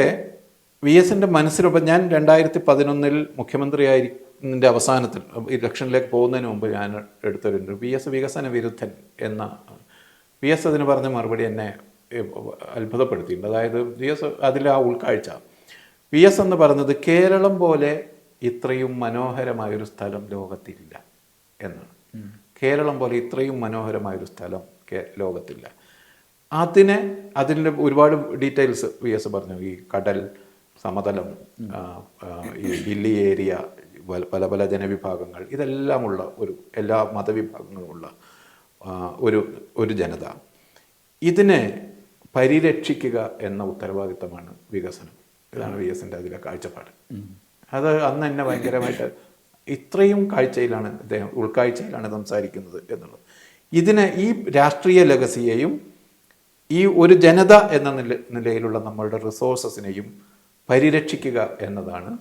VS-ന്റെ മനസ്സിലൊപ്പം ഞാൻ 2011 മുഖ്യമന്ത്രിയായിരിക്കുന്നതിൻ്റെ അവസാനത്തിൽ ഇലക്ഷനിലേക്ക് പോകുന്നതിന് മുമ്പ് ഞാൻ എടുത്തൊരു VS വികസന വിരുദ്ധൻ എന്ന VS അതിന് പറഞ്ഞ മറുപടി എന്നെ അത്ഭുതപ്പെടുത്തിയിട്ടുണ്ട്. അതായത് VS അതിൽ ആ ഉൾക്കാഴ്ച, VS എന്ന് പറഞ്ഞത് കേരളം പോലെ ഇത്രയും മനോഹരമായൊരു സ്ഥലം ലോകത്തില്ല എന്നാണ്. കേരളം പോലെ ഇത്രയും മനോഹരമായൊരു സ്ഥലം ലോകത്തില്ല. അതിൻ്റെ ഒരുപാട് ഡീറ്റെയിൽസ് വി എസ് പറഞ്ഞു. ഈ കടൽ, സമതലം, ഈ ഹില്ലി ഏരിയ, പല പല ജനവിഭാഗങ്ങൾ, ഇതെല്ലാമുള്ള എല്ലാ മതവിഭാഗങ്ങളുമുള്ള ഒരു ജനത. ഇതിനെ പരിരക്ഷിക്കുക എന്ന ഉത്തരവാദിത്തമാണ് വികസനം. ഇതാണ് വി എസിൻ്റെ അതിലെ കാഴ്ചപ്പാട്. അത് അന്ന് തന്നെ ഭയങ്കരമായിട്ട് ഇത്രയും കാഴ്ചയിലാണ് അദ്ദേഹം, ഉൾക്കാഴ്ചയിലാണ് സംസാരിക്കുന്നത് എന്നുള്ളത്. ഇതിനെ, ഈ രാഷ്ട്രീയ ലെഗസിയെയും ഈ ഒരു ജനത എന്ന നിലയിലുള്ള നമ്മളുടെ റിസോഴ്സസിനെയും പരിരക്ഷിക്കുക എന്നതാണ്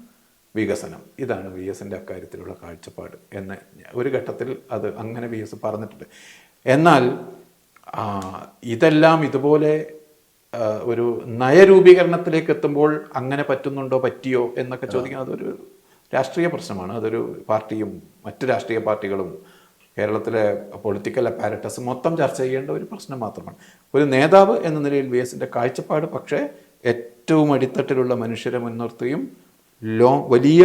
വികസനം. ഇതാണ് വി എസിൻ്റെ അക്കാര്യത്തിലുള്ള കാഴ്ചപ്പാട് എന്ന് ഒരു ഘട്ടത്തിൽ അത് അങ്ങനെ വി എസ് പറഞ്ഞിട്ടുണ്ട്. എന്നാൽ ഇതെല്ലാം ഇതുപോലെ ഒരു നയരൂപീകരണത്തിലേക്ക് എത്തുമ്പോൾ അങ്ങനെ പറ്റുന്നുണ്ടോ, പറ്റിയോ എന്നൊക്കെ ചോദിക്കുന്നത് അതൊരു രാഷ്ട്രീയ പ്രശ്നമാണ്. അതൊരു പാർട്ടിയും മറ്റ് രാഷ്ട്രീയ പാർട്ടികളും കേരളത്തിലെ പൊളിറ്റിക്കൽ അപ്പാരറ്റസ് മൊത്തം ചർച്ച ചെയ്യേണ്ട ഒരു പ്രശ്നം മാത്രമാണ്. ഒരു നേതാവ് എന്ന നിലയിൽ വി എസിൻ്റെ കാഴ്ചപ്പാട് പക്ഷേ ഏറ്റവും അടിത്തട്ടിലുള്ള മനുഷ്യരെ മുൻനിർത്തിയും വലിയ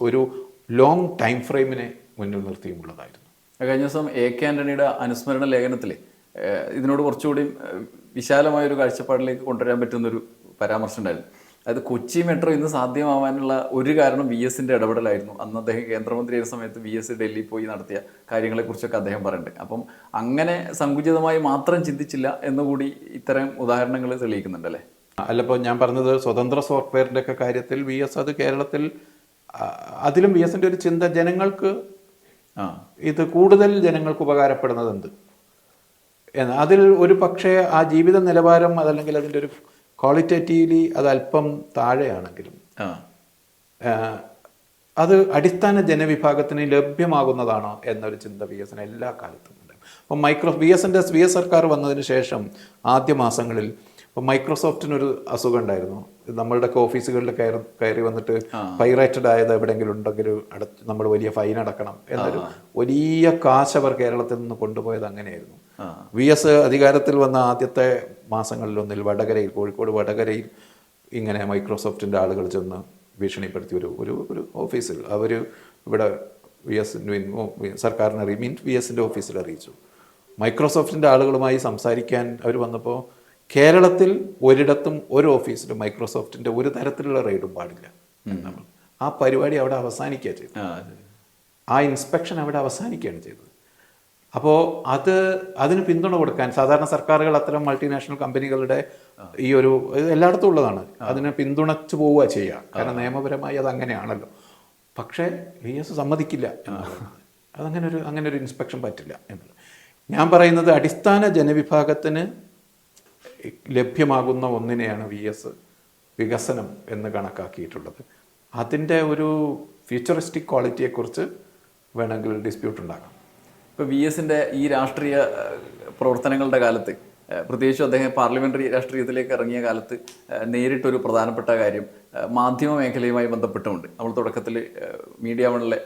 ഒരു ലോങ് ടൈം ഫ്രെയിമിനെ മുന്നിൽ നിർത്തിയുമുള്ളതായിരുന്നു. കഴിഞ്ഞ ദിവസം AK ആന്റണിയുടെ അനുസ്മരണ ലേഖനത്തിൽ ഇതിനോട് കുറച്ചുകൂടി വിശാലമായൊരു കാഴ്ചപ്പാടിലേക്ക് കൊണ്ടുവരാൻ പറ്റുന്നൊരു പരാമർശം ഉണ്ടായിരുന്നു. അതായത് കൊച്ചി മെട്രോ ഇന്ന് സാധ്യമാവാനുള്ള ഒരു കാരണം വി എസിൻ്റെ ഇടപെടലായിരുന്നു. അന്ന് അദ്ദേഹം കേന്ദ്രമന്ത്രിയായ സമയത്ത് വി എസ് ഡൽഹിയിൽ പോയി നടത്തിയ കാര്യങ്ങളെക്കുറിച്ചൊക്കെ അദ്ദേഹം പറയുന്നുണ്ട്. അപ്പം അങ്ങനെ സങ്കുചിതമായി മാത്രം ചിന്തിച്ചില്ല എന്നുകൂടി ഇത്തരം ഉദാഹരണങ്ങൾ തെളിയിക്കുന്നുണ്ടല്ലേ? അല്ലപ്പോൾ ഞാൻ പറഞ്ഞത് സ്വതന്ത്ര സോഫ്റ്റ്വെയറിൻ്റെ ഒക്കെ കാര്യത്തിൽ വി എസ് അത് കേരളത്തിൽ അതിലും വി എസിൻ്റെ ഒരു ചിന്ത ജനങ്ങൾക്ക് ഇത് കൂടുതൽ ജനങ്ങൾക്ക് ഉപകാരപ്പെടുന്നതുണ്ട്. അതിൽ ഒരു പക്ഷേ ആ ജീവിത നിലവാരം അതല്ലെങ്കിൽ അതിൻ്റെ ഒരു ക്വാളിറ്റേറ്റീവ്ലി അത് അല്പം താഴെയാണെങ്കിലും അത് അടിസ്ഥാന ജനവിഭാഗത്തിന് ലഭ്യമാകുന്നതാണോ എന്നൊരു ചിന്ത വി എസിന് എല്ലാ കാലത്തും ഉണ്ട്. അപ്പം വി എസ് സർക്കാർ വന്നതിന് ശേഷം ആദ്യ മാസങ്ങളിൽ ഇപ്പം മൈക്രോസോഫ്റ്റിനൊരു അസുഖം ഉണ്ടായിരുന്നു. നമ്മളുടെ ഓഫീസുകളിൽ കയറി വന്നിട്ട് പൈറേറ്റഡ് ആയത് എവിടെയെങ്കിലും ഉണ്ടെങ്കിൽ നമ്മൾ വലിയ ഫൈൻ അടക്കണം എന്നൊരു വലിയ കാശ് അവർ കേരളത്തിൽ നിന്ന് കൊണ്ടുപോയത് അങ്ങനെയായിരുന്നു. വി എസ് അധികാരത്തിൽ വന്ന ആദ്യത്തെ മാസങ്ങളിലൊന്നിൽ വടകരയിൽ, കോഴിക്കോട് വടകരയിൽ ഇങ്ങനെ മൈക്രോസോഫ്റ്റിൻ്റെ ആളുകൾ ചെന്ന് ഭീഷണിപ്പെടുത്തി ഒരു ഓഫീസിൽ അവർ ഇവിടെ സർക്കാരിനെ വി എസിൻ്റെ ഓഫീസിൽ അറിയിച്ചു. മൈക്രോസോഫ്റ്റിൻ്റെ ആളുകളുമായി സംസാരിക്കാൻ അവർ വന്നപ്പോൾ കേരളത്തിൽ ഒരിടത്തും ഒരു ഓഫീസിലും മൈക്രോസോഫ്റ്റിൻ്റെ ഒരു തരത്തിലുള്ള റെയ്ഡും പാടില്ല എന്നാണ്. ആ പരിപാടി അവിടെ അവസാനിക്കുക ചെയ്തത്. ആ ഇൻസ്പെക്ഷൻ അവിടെ അവസാനിക്കുകയാണ് ചെയ്തത്. അപ്പോൾ അതിന് പിന്തുണ കൊടുക്കാൻ സാധാരണ സർക്കാരുകൾ അത്തരം മൾട്ടിനാഷണൽ കമ്പനികളുടെ ഈ ഒരു എല്ലായിടത്തും ഉള്ളതാണ്, അതിനെ പിന്തുണച്ചു പോവുക ചെയ്യുക. കാരണം നിയമപരമായി അത് അങ്ങനെയാണല്ലോ. പക്ഷേ വി എസ് സമ്മതിക്കില്ല എന്നുള്ളത്. അങ്ങനെ ഒരു ഇൻസ്പെക്ഷൻ പറ്റില്ല എന്നുള്ളത്. ഞാൻ പറയുന്നത് അടിസ്ഥാന ജനവിഭാഗത്തിന് ലഭ്യമാകുന്ന ഒന്നിനെയാണ് വി എസ് വികസനം എന്ന് കണക്കാക്കിയിട്ടുള്ളത്. അതിൻ്റെ ഒരു ഫ്യൂച്ചറിസ്റ്റിക് ക്വാളിറ്റിയെക്കുറിച്ച് വേണമെങ്കിൽ ഡിസ്പ്യൂട്ട് ഉണ്ടാകാം. ഇപ്പോൾ വി എസിൻ്റെ ഈ രാഷ്ട്രീയ പ്രവർത്തനങ്ങളുടെ കാലത്ത്, പ്രത്യേകിച്ചും അദ്ദേഹം പാർലമെൻ്ററി രാഷ്ട്രീയത്തിലേക്ക് ഇറങ്ങിയ കാലത്ത് നേരിട്ടൊരു പ്രധാനപ്പെട്ട കാര്യം മാധ്യമ മേഖലയുമായി ബന്ധപ്പെട്ടുമുണ്ട്. നമ്മൾ തുടക്കത്തിൽ മീഡിയ വണിലെ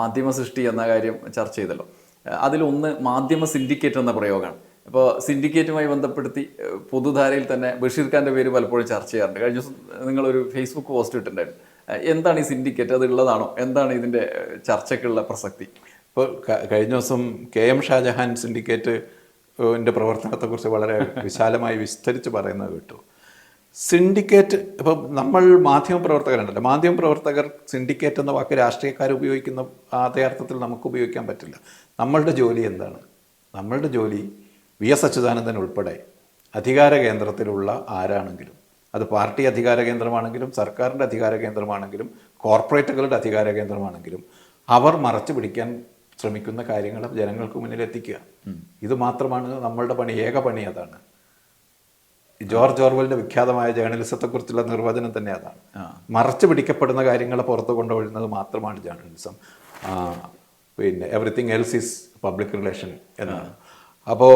മാധ്യമ സൃഷ്ടി എന്ന കാര്യം ചർച്ച ചെയ്തല്ലോ. അതിലൊന്ന് മാധ്യമ സിൻഡിക്കേറ്റ് എന്ന പ്രയോഗമാണ്. ഇപ്പോൾ സിൻഡിക്കേറ്റുമായി ബന്ധപ്പെടുത്തി പൊതുധാരയിൽ തന്നെ ബഷീർ ഖാൻ്റെ പേര് പലപ്പോഴും ചർച്ച ചെയ്യാറുണ്ട്. കഴിഞ്ഞ ദിവസം നിങ്ങളൊരു ഫേസ്ബുക്ക് പോസ്റ്റ് ഇട്ടിട്ടുണ്ടായിരുന്നു. എന്താണ് ഈ സിൻഡിക്കേറ്റ്? അത് ഉള്ളതാണോ? എന്താണ് ഇതിൻ്റെ ചർച്ചയ്ക്കുള്ള പ്രസക്തി? ഇപ്പോൾ കഴിഞ്ഞ ദിവസം KM ഷാജഹാൻ സിൻഡിക്കേറ്റിൻ്റെ പ്രവർത്തനത്തെക്കുറിച്ച് വളരെ വിശാലമായി വിസ്തരിച്ച് പറയുന്നത് കേട്ടു. സിൻഡിക്കേറ്റ്, ഇപ്പം നമ്മൾ മാധ്യമപ്രവർത്തകരുണ്ടല്ലോ, മാധ്യമപ്രവർത്തകർ സിൻഡിക്കേറ്റ് എന്ന വാക്ക് രാഷ്ട്രീയക്കാർ ഉപയോഗിക്കുന്ന അതേ അർത്ഥത്തിൽ നമുക്ക് ഉപയോഗിക്കാൻ പറ്റില്ല. നമ്മളുടെ ജോലി എന്താണ്? നമ്മളുടെ ജോലി VS അച്യുതാനന്ദൻ ഉൾപ്പെടെ അധികാര കേന്ദ്രത്തിലുള്ള ആരാണെങ്കിലും, അത് പാർട്ടി അധികാര കേന്ദ്രമാണെങ്കിലും സർക്കാരിൻ്റെ അധികാര കേന്ദ്രമാണെങ്കിലും കോർപ്പറേറ്റുകളുടെ അധികാര കേന്ദ്രമാണെങ്കിലും അവർ മറച്ചു പിടിക്കാൻ ശ്രമിക്കുന്ന കാര്യങ്ങൾ ജനങ്ങൾക്ക് മുന്നിൽ എത്തിക്കുക. ഇത് മാത്രമാണ് നമ്മളുടെ പണി, ഏക പണി അതാണ്. ജോർജ് ഓർവെലിൻ്റെ വിഖ്യാതമായ ജേർണലിസത്തെക്കുറിച്ചുള്ള നിർവചനം തന്നെ അതാണ്. മറച്ചു പിടിക്കപ്പെടുന്ന കാര്യങ്ങൾ പുറത്തു കൊണ്ടുവരുന്നത് മാത്രമാണ് ജേർണലിസം. പിന്നെ everything else is public relation എന്നാണ്. അപ്പോൾ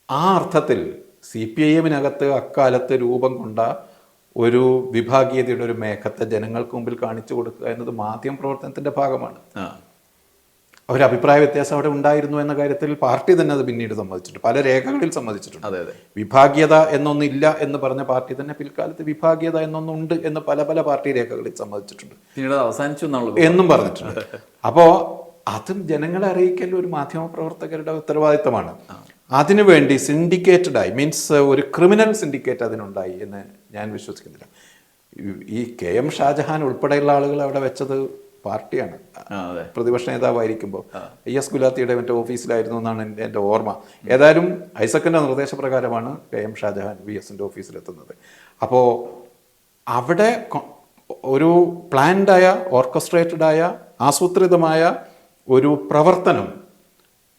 ആ അർത്ഥത്തിൽ CPIM-നകത്ത് അക്കാലത്ത് രൂപം കൊണ്ട ഒരു വിഭാഗീയതയുടെ ഒരു മേഘത്തെ ജനങ്ങൾക്ക് മുമ്പിൽ കാണിച്ചു കൊടുക്കുക എന്നത് മാധ്യമ പ്രവർത്തനത്തിൻ്റെ ഭാഗമാണ്. ഒരു അഭിപ്രായ വ്യത്യാസം അവിടെ ഉണ്ടായിരുന്നു എന്ന കാര്യത്തിൽ പാർട്ടി തന്നെ അത് പിന്നീട് സമ്മതിച്ചിട്ടുണ്ട്, പല രേഖകളിൽ സമ്മതിച്ചിട്ടുണ്ട്. അതെ. വിഭാഗീയത എന്നൊന്നില്ല എന്ന് പറഞ്ഞ പാർട്ടി തന്നെ പിൽക്കാലത്ത് വിഭാഗീയത എന്നൊന്നുണ്ട് എന്ന് പല പാർട്ടി രേഖകളിൽ സമ്മതിച്ചിട്ടുണ്ട്, പിന്നീട് അവസാനിച്ചു എന്നും പറഞ്ഞിട്ടുണ്ട്. അപ്പോൾ അതും ജനങ്ങളെ അറിയിക്കൽ ഒരു മാധ്യമപ്രവർത്തകരുടെ ഉത്തരവാദിത്തമാണ്. അതിനുവേണ്ടി സിൻഡിക്കേറ്റഡായി മീൻസ് ഒരു ക്രിമിനൽ സിൻഡിക്കേറ്റ് അതിനുണ്ടായി എന്ന് ഞാൻ വിശ്വസിക്കുന്നില്ല. ഈ KM ഷാജഹാൻ ഉൾപ്പെടെയുള്ള ആളുകൾ അവിടെ വെച്ചത് പാർട്ടിയാണ്. പ്രതിപക്ഷ നേതാവായിരിക്കുമ്പോൾ IS ഗുലാത്തിയുടെ മറ്റേ ഓഫീസിലായിരുന്നു എന്നാണ് എൻ്റെ ഓർമ്മ. ഏതായാലും ഐസക്കിൻ്റെ നിർദ്ദേശപ്രകാരമാണ് KM ഷാജഹാൻ VSൻ്റെ ഓഫീസിലെത്തുന്നത്. അപ്പോൾ അവിടെ ഒരു പ്ലാൻഡായ ഓർക്കസ്ട്രേറ്റഡായ ആസൂത്രിതമായ ഒരു പ്രവർത്തനം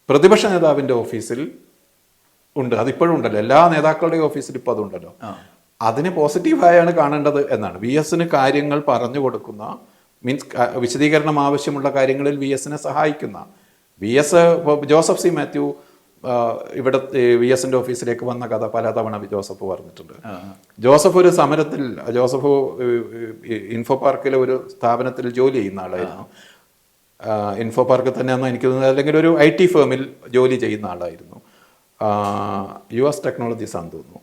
പ്രതിപക്ഷ നേതാവിൻ്റെ ഓഫീസിൽ ഉണ്ട്. അതിപ്പോഴും ഉണ്ടല്ലോ, എല്ലാ നേതാക്കളുടെയും ഓഫീസിൽ ഇപ്പോൾ അതുണ്ടല്ലോ. അതിനെ പോസിറ്റീവായാണ് കാണേണ്ടത് എന്നാണ്. VSന് കാര്യങ്ങൾ പറഞ്ഞു കൊടുക്കുന്ന മീൻസ് വിശദീകരണം ആവശ്യമുള്ള കാര്യങ്ങളിൽ VSനെ സഹായിക്കുന്ന VS ജോസഫ് സി മാത്യു ഇവിടെ VSൻ്റെ ഓഫീസിലേക്ക് വന്ന കഥ പലതവണ ജോസഫ് പറഞ്ഞിട്ടുണ്ട്. ജോസഫ് ഒരു സമരത്തിൽ ജോസഫ് ഇൻഫോ പാർക്കിലെ ഒരു സ്ഥാപനത്തിൽ ജോലി ചെയ്യുന്ന ആളായിരുന്നു. ഇൻഫോ പാർക്ക് തന്നെയാണെന്ന് എനിക്ക് തോന്നുന്നത്, അല്ലെങ്കിൽ ഒരു IT ഫേമിൽ ജോലി ചെയ്യുന്ന ആളായിരുന്നു. US ടെക്നോളജീസ് ആണെന്ന് തോന്നുന്നു.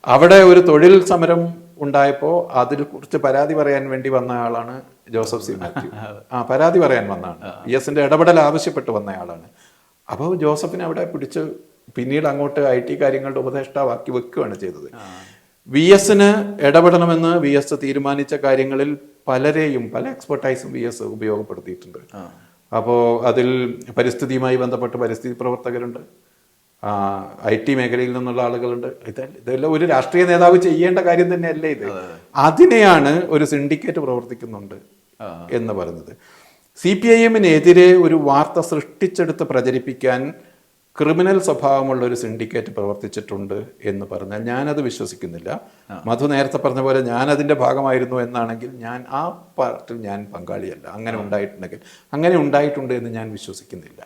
അവിടെ ഒരു തൊഴിൽ സമരം ഉണ്ടായപ്പോൾ അതിനെക്കുറിച്ച് പരാതി പറയാൻ വേണ്ടി വന്ന ആളാണ് ജോസഫ് സി മാത്യു. പരാതി പറയാൻ വന്നതാണ്, VSൻ്റെ ഇടപെടൽ ആവശ്യപ്പെട്ട് വന്നയാളാണ്. അപ്പോൾ ജോസഫിനെ അവിടെ പിടിച്ച് പിന്നീട് അങ്ങോട്ട് IT കാര്യങ്ങളുടെ ഉപദേഷ്ടാവാക്കി വെക്കുകയാണ് ചെയ്തത്. VSന് ഇടപെടണമെന്ന് VS തീരുമാനിച്ച കാര്യങ്ങളിൽ പലരെയും പല എക്സ്പെർട്ടൈസും VS ഉപയോഗപ്പെടുത്തിയിട്ടുണ്ട്. അപ്പോൾ അതിൽ പരിസ്ഥിതിയുമായി ബന്ധപ്പെട്ട് പരിസ്ഥിതി പ്രവർത്തകരുണ്ട്, IT മേഖലയിൽ നിന്നുള്ള ആളുകളുണ്ട്. ഇതെല്ലാം ഒരു രാഷ്ട്രീയ നേതാവ് ചെയ്യേണ്ട കാര്യം തന്നെയല്ലേ ഇത്. അതിനെയാണ് ഒരു സിൻഡിക്കേറ്റ് പ്രവർത്തിക്കുന്നുണ്ട് എന്ന് പറയുന്നത്. CPIM-നെതിരെ ഒരു വാർത്ത സൃഷ്ടിച്ചെടുത്ത് പ്രചരിപ്പിക്കാൻ ക്രിമിനൽ സ്വഭാവമുള്ള ഒരു സിൻഡിക്കേറ്റ് പ്രവർത്തിച്ചിട്ടുണ്ട് എന്ന് പറഞ്ഞാൽ ഞാനത് വിശ്വസിക്കുന്നില്ല. മധു നേരത്തെ പറഞ്ഞ പോലെ ഞാൻ അതിൻ്റെ ഭാഗമായിരുന്നു എന്നാണെങ്കിൽ ഞാൻ ആ പാർട്ടിൽ ഞാൻ പങ്കാളിയല്ല. അങ്ങനെ ഉണ്ടായിട്ടുണ്ടെങ്കിൽ അങ്ങനെ ഉണ്ടായിട്ടുണ്ട് എന്ന് ഞാൻ വിശ്വസിക്കുന്നില്ല.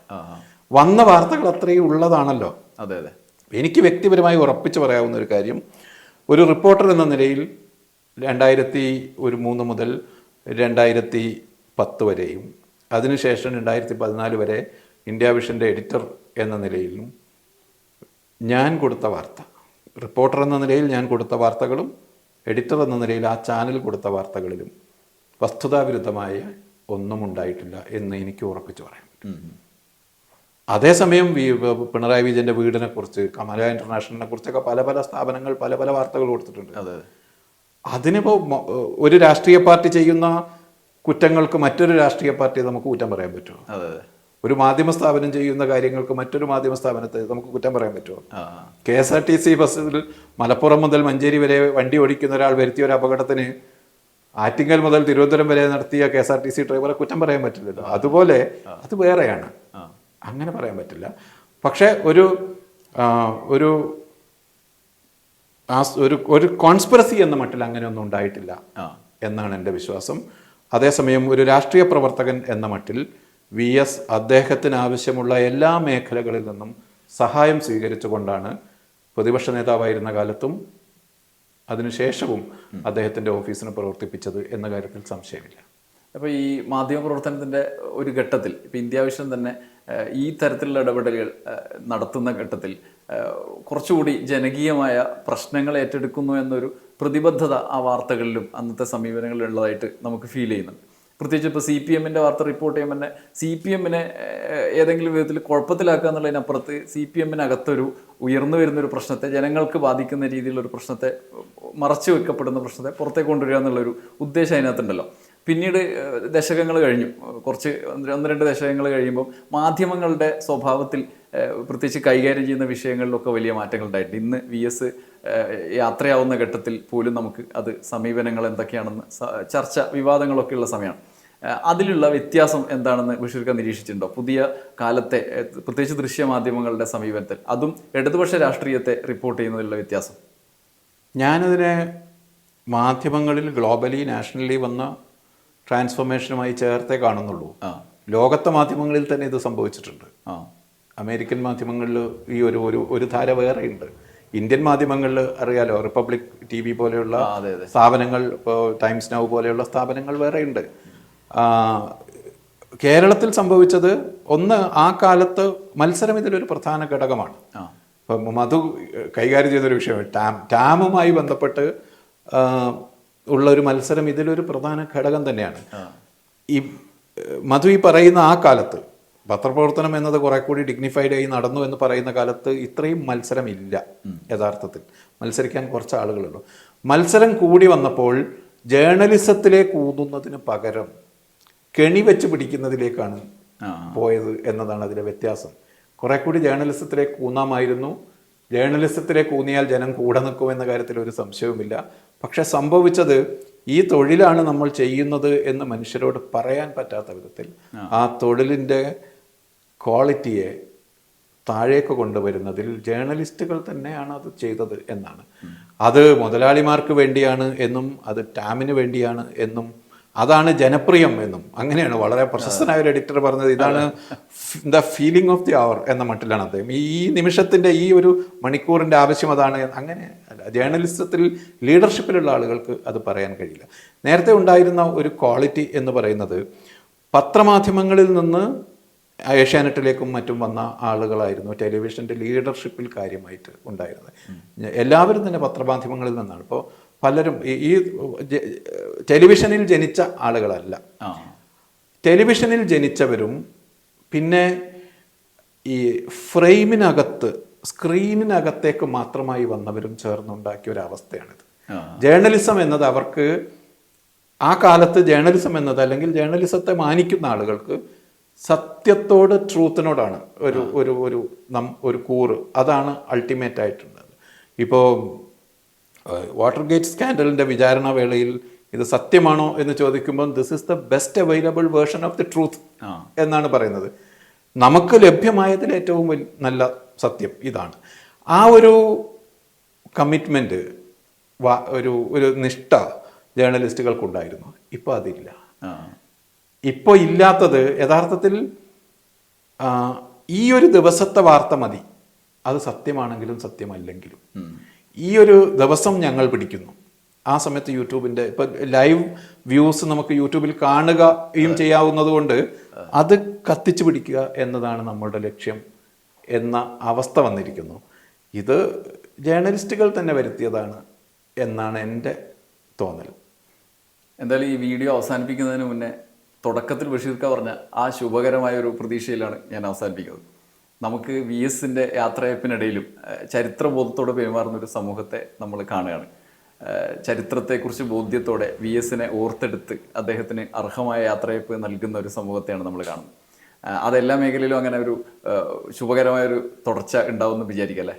വന്ന വാർത്തകൾ അത്രയും ഉള്ളതാണല്ലോ. അതെ അതെ. എനിക്ക് വ്യക്തിപരമായി ഉറപ്പിച്ച് പറയാവുന്ന ഒരു കാര്യം, ഒരു റിപ്പോർട്ടർ എന്ന നിലയിൽ 2003 മുതൽ 2010 വരെയും അതിനുശേഷം 2014 വരെ ഇന്ത്യ വിഷൻ്റെ എഡിറ്റർ എന്ന നിലയിലും ഞാൻ കൊടുത്ത വാർത്ത, റിപ്പോർട്ടർ എന്ന നിലയിൽ ഞാൻ കൊടുത്ത വാർത്തകളും എഡിറ്റർ എന്ന നിലയിൽ ആ ചാനൽ കൊടുത്ത വാർത്തകളിലും വസ്തുതാവിരുദ്ധമായ ഒന്നും ഉണ്ടായിട്ടില്ല എന്ന് എനിക്ക് ഉറപ്പിച്ച് പറയാം. അതേസമയം പിണറായി വിജയൻ്റെ വീടിനെ കുറിച്ച്, കമല ഇന്റർനാഷണലിനെ കുറിച്ചൊക്കെ പല പല സ്ഥാപനങ്ങൾ പല പല വാർത്തകൾ കൊടുത്തിട്ടുണ്ട്. അതിനിപ്പോൾ ഒരു രാഷ്ട്രീയ പാർട്ടി ചെയ്യുന്ന കുറ്റങ്ങൾക്ക് മറ്റൊരു രാഷ്ട്രീയ പാർട്ടിയെ നമുക്ക് കുറ്റം പറയാൻ പറ്റുമോ? ഒരു മാധ്യമ സ്ഥാപനം ചെയ്യുന്ന കാര്യങ്ങൾക്ക് മറ്റൊരു മാധ്യമ സ്ഥാപനത്തെ നമുക്ക് കുറ്റം പറയാൻ പറ്റുമോ? KSRTC ബസ്സിൽ മലപ്പുറം മുതൽ മഞ്ചേരി വരെ വണ്ടി ഓടിക്കുന്ന ഒരാൾ വരുത്തിയ ഒരു അപകടത്തിന് ആറ്റിങ്ങൽ മുതൽ തിരുവനന്തപുരം വരെ നടത്തിയ KSRTC ഡ്രൈവറെ കുറ്റം പറയാൻ പറ്റില്ലല്ലോ. അതുപോലെ അത് വേറെയാണ്, അങ്ങനെ പറയാൻ പറ്റില്ല. പക്ഷെ ഒരു ഒരു ഒരു കോൺസ്പിറസി എന്ന മട്ടിൽ അങ്ങനെയൊന്നും ഉണ്ടായിട്ടില്ല എന്നാണ് എൻ്റെ വിശ്വാസം. അതേസമയം ഒരു രാഷ്ട്രീയ പ്രവർത്തകൻ എന്ന മട്ടിൽ VS അദ്ദേഹത്തിന് ആവശ്യമുള്ള എല്ലാ മേഖലകളിൽ നിന്നും സഹായം സ്വീകരിച്ചുകൊണ്ടാണ് പ്രതിപക്ഷ നേതാവായിരുന്ന കാലത്തും അതിനുശേഷവും അദ്ദേഹത്തിൻ്റെ ഓഫീസിനെ പ്രവർത്തിപ്പിച്ചത് എന്ന കാര്യത്തിൽ സംശയമില്ല. അപ്പോൾ ഈ മാധ്യമപ്രവർത്തനത്തിൻ്റെ ഒരു ഘട്ടത്തിൽ ഇപ്പോൾ ഇന്ത്യ വിഷൻ തന്നെ ഈ തരത്തിലുള്ള ഇടപെടലുകൾ നടത്തുന്ന ഘട്ടത്തിൽ കുറച്ചുകൂടി ജനകീയമായ പ്രശ്നങ്ങൾ ഏറ്റെടുക്കുന്നു എന്നൊരു പ്രതിബദ്ധത ആ വാർത്തകളിലും അന്നത്തെ സമീപനങ്ങളിലും ഉള്ളതായിട്ട് നമുക്ക് ഫീൽ ചെയ്യുന്നുണ്ട്. പ്രത്യേകിച്ച് ഇപ്പോൾ CPM-ൻ്റെ വാർത്ത റിപ്പോർട്ട് ചെയ്യുമ്പോൾ തന്നെ CPM-നെ ഏതെങ്കിലും വിധത്തിൽ കുഴപ്പത്തിലാക്കുക എന്നുള്ളതിനപ്പുറത്ത് CPM-നകത്തൊരു ഉയർന്നു വരുന്നൊരു പ്രശ്നത്തെ, ജനങ്ങൾക്ക് ബാധിക്കുന്ന രീതിയിലുള്ളൊരു പ്രശ്നത്തെ, മറച്ചു വെക്കപ്പെടുന്ന പ്രശ്നത്തെ പുറത്തേക്ക് കൊണ്ടുവരിക എന്നുള്ളൊരു ഉദ്ദേശം അതിനകത്തുണ്ടല്ലോ. പിന്നീട് ദശകങ്ങൾ കഴിഞ്ഞു, കുറച്ച് 1-2 ദശകങ്ങൾ കഴിയുമ്പോൾ മാധ്യമങ്ങളുടെ സ്വഭാവത്തിൽ പ്രത്യേകിച്ച് കൈകാര്യം ചെയ്യുന്ന വിഷയങ്ങളിലൊക്കെ വലിയ മാറ്റങ്ങൾ ഉണ്ടായിട്ടുണ്ട്. ഇന്ന് VS യാത്രയാവുന്ന ഘട്ടത്തിൽ പോലും നമുക്ക് അത് സമീപനങ്ങൾ എന്തൊക്കെയാണെന്ന് ചർച്ച വിവാദങ്ങളൊക്കെ ഉള്ള സമയമാണ്. അതിലുള്ള വ്യത്യാസം എന്താണെന്ന് ബഷീർ നിരീക്ഷിച്ചിട്ടുണ്ടോ? പുതിയ കാലത്തെ പ്രത്യേകിച്ച് ദൃശ്യമാധ്യമങ്ങളുടെ സമീപനത്തിൽ, അതും ഇടതുപക്ഷ രാഷ്ട്രീയത്തെ റിപ്പോർട്ട് ചെയ്യുന്നതിലുള്ള വ്യത്യാസം? ഞാനതിനെ മാധ്യമങ്ങളിൽ ഗ്ലോബലി നാഷണലി വന്ന ട്രാൻസ്ഫോർമേഷനുമായി ചേർത്തേ കാണുന്നുള്ളൂ. ലോകത്തെ മാധ്യമങ്ങളിൽ തന്നെ ഇത് സംഭവിച്ചിട്ടുണ്ട്. അമേരിക്കൻ മാധ്യമങ്ങളിൽ ഈ ഒരു ധാര വേറെയുണ്ട്. ഇന്ത്യൻ മാധ്യമങ്ങളിൽ അറിയാലോ, റിപ്പബ്ലിക് TV പോലെയുള്ള സ്ഥാപനങ്ങൾ, ഇപ്പോൾ ടൈംസ് നൗ പോലെയുള്ള സ്ഥാപനങ്ങൾ വേറെയുണ്ട്. കേരളത്തിൽ സംഭവിച്ചത് ഒന്ന്, ആ കാലത്ത് മത്സരം ഇതിലൊരു പ്രധാന ഘടകമാണ്. ഇപ്പം മധു കൈകാര്യം ചെയ്തൊരു വിഷയമാണ് ടാമുമായി ബന്ധപ്പെട്ട് ഉള്ള ഒരു മത്സരം ഇതിലൊരു പ്രധാന ഘടകം തന്നെയാണ്. ഈ മധു ഈ പറയുന്ന ആ കാലത്ത് പത്രപ്രവർത്തനം എന്നത് കുറെ കൂടി ഡിഗ്നിഫൈഡ് ആയി നടന്നു എന്ന് പറയുന്ന കാലത്ത് ഇത്രയും മത്സരമില്ല. യഥാർത്ഥത്തിൽ മത്സരിക്കാൻ കുറച്ച് ആളുകളുള്ളൂ. മത്സരം കൂടി വന്നപ്പോൾ ജേർണലിസത്തിലേക്ക് ഊന്നുന്നതിന് പകരം കെണി വെച്ച് പിടിക്കുന്നതിലേക്കാണ് പോയത് എന്നതാണ് അതിലെ വ്യത്യാസം. കുറെ കൂടി ജേർണലിസത്തിലേക്ക് ഊന്നാമായിരുന്നു. ജേർണലിസത്തിലേക്ക് ഊന്നിയാൽ ജനം കൂടെ നിൽക്കുമെന്ന കാര്യത്തിൽ ഒരു സംശയവുമില്ല. പക്ഷെ സംഭവിച്ചത് ഈ തൊഴിലാണ് നമ്മൾ ചെയ്യുന്നത് എന്ന് മനുഷ്യരോട് പറയാൻ പറ്റാത്ത വിധത്തിൽ ആ തൊഴിലിൻ്റെ ക്വാളിറ്റിയെ താഴേക്ക് കൊണ്ടുവരുന്നതിൽ ജേർണലിസ്റ്റുകൾ തന്നെയാണ് അത് ചെയ്തത് എന്നാണ്. അത് മുതലാളിമാർക്ക് വേണ്ടിയാണ് എന്നും അത് ടാമിന് വേണ്ടിയാണ് എന്നും അതാണ് ജനപ്രിയം എന്നും അങ്ങനെയാണ് വളരെ പ്രശസ്തനായ ഒരു എഡിറ്റർ പറഞ്ഞത്. ഇതാണ് ദ ഫീലിംഗ് ഓഫ് ദി അവർ എന്ന മട്ടിലാണ് അദ്ദേഹം. ഈ നിമിഷത്തിൻ്റെ ഈ ഒരു മണിക്കൂറിൻ്റെ ആവശ്യം അതാണ്. അങ്ങനെ അല്ല, ജേർണലിസത്തിൽ ലീഡർഷിപ്പിലുള്ള ആളുകൾക്ക് അത് പറയാൻ കഴിയില്ല. നേരത്തെ ഉണ്ടായിരുന്ന ഒരു ക്വാളിറ്റി എന്ന് പറയുന്നത് പത്രമാധ്യമങ്ങളിൽ നിന്ന് ഏഷ്യാനെറ്റിലേക്കും മറ്റും വന്ന ആളുകളായിരുന്നു ടെലിവിഷൻ്റെ ലീഡർഷിപ്പിൽ കാര്യമായിട്ട് ഉണ്ടായിരുന്നത്. എല്ലാവരും തന്നെ പത്രമാധ്യമങ്ങളിൽ നിന്നാണ്. ഇപ്പോൾ പലരും ഈ ടെലിവിഷനിൽ ജനിച്ച ആളുകളല്ല, ടെലിവിഷനിൽ ജനിച്ചവരും പിന്നെ ഈ ഫ്രെയിമിനകത്ത് സ്ക്രീനിനകത്തേക്ക് മാത്രമായി വന്നവരും ചേർന്നുണ്ടാക്കിയ ഒരു അവസ്ഥയാണിത്. ജേർണലിസം എന്നത് അവർക്ക് ആ കാലത്ത് ജേർണലിസം എന്നത് അല്ലെങ്കിൽ ജേർണലിസത്തെ മാനിക്കുന്ന ആളുകൾക്ക് സത്യത്തോട് ട്രൂത്തിനോടാണ് ഒരു ഒരു ഒരു ഒരു കൂറ്. അതാണ് അൾട്ടിമേറ്റ് ആയിട്ടുള്ളത്. ഇപ്പോൾ വാട്ടർഗേറ്റ് സ്കാൻഡലിൻ്റെ വിചാരണ വേളയിൽ ഇത് സത്യമാണോ എന്ന് ചോദിക്കുമ്പോൾ this is the best available version of the truth എന്നാണ് പറയുന്നത്. നമുക്ക് ലഭ്യമായതിൽ ഏറ്റവും നല്ല സത്യം ഇതാണ്. ആ ഒരു കമ്മിറ്റ്മെൻറ്റ് ഒരു ഒരു നിഷ്ഠ ജേർണലിസ്റ്റുകൾക്കുണ്ടായിരുന്നു. ഇപ്പോൾ അതില്ല. ഇപ്പോൾ ഇല്ലാത്തത് യഥാർത്ഥത്തിൽ ഈ ഒരു ദിവസത്തെ വാർത്ത മതി, അത് സത്യമാണെങ്കിലും സത്യമല്ലെങ്കിലും. ഈ ഒരു ദിവസം ഞങ്ങൾ പിടിക്കുന്നു. ആ സമയത്ത് യൂട്യൂബിൻ്റെ ഇപ്പം ലൈവ് വ്യൂസ് നമുക്ക് യൂട്യൂബിൽ കാണുകയും ചെയ്യാവുന്നത് കൊണ്ട് അത് കത്തിച്ചു പിടിക്കുക എന്നതാണ് നമ്മളുടെ ലക്ഷ്യം എന്ന അവസ്ഥ വന്നിരിക്കുന്നു. ഇത് ജേർണലിസ്റ്റുകൾ തന്നെ വരുത്തിയതാണ് എന്നാണ് എൻ്റെ തോന്നൽ. എന്തായാലും ഈ വീഡിയോ അവസാനിപ്പിക്കുന്നതിന് മുന്നേ തുടക്കത്തിൽ ബഷീർക്ക പറഞ്ഞ ആ ശുഭകരമായ ഒരു പ്രതീക്ഷയിലാണ് ഞാൻ അവസാനിപ്പിക്കുന്നത്. നമുക്ക് വി എസിൻ്റെ യാത്രയപ്പിനിടയിലും ചരിത്രബോധത്തോടെ പെരുമാറുന്ന ഒരു സമൂഹത്തെ നമ്മൾ കാണുകയാണ്. ചരിത്രത്തെക്കുറിച്ച് ബോധ്യത്തോടെ വി എസിനെ ഓർത്തെടുത്ത് അദ്ദേഹത്തിന് അർഹമായ യാത്രയപ്പ് നൽകുന്ന ഒരു സമൂഹത്തെയാണ് നമ്മൾ കാണുന്നത്. അതെല്ലാ മേഖലയിലും അങ്ങനെ ഒരു ശുഭകരമായൊരു തുടർച്ച ഉണ്ടാവുമെന്ന് വിചാരിക്കല്ലേ?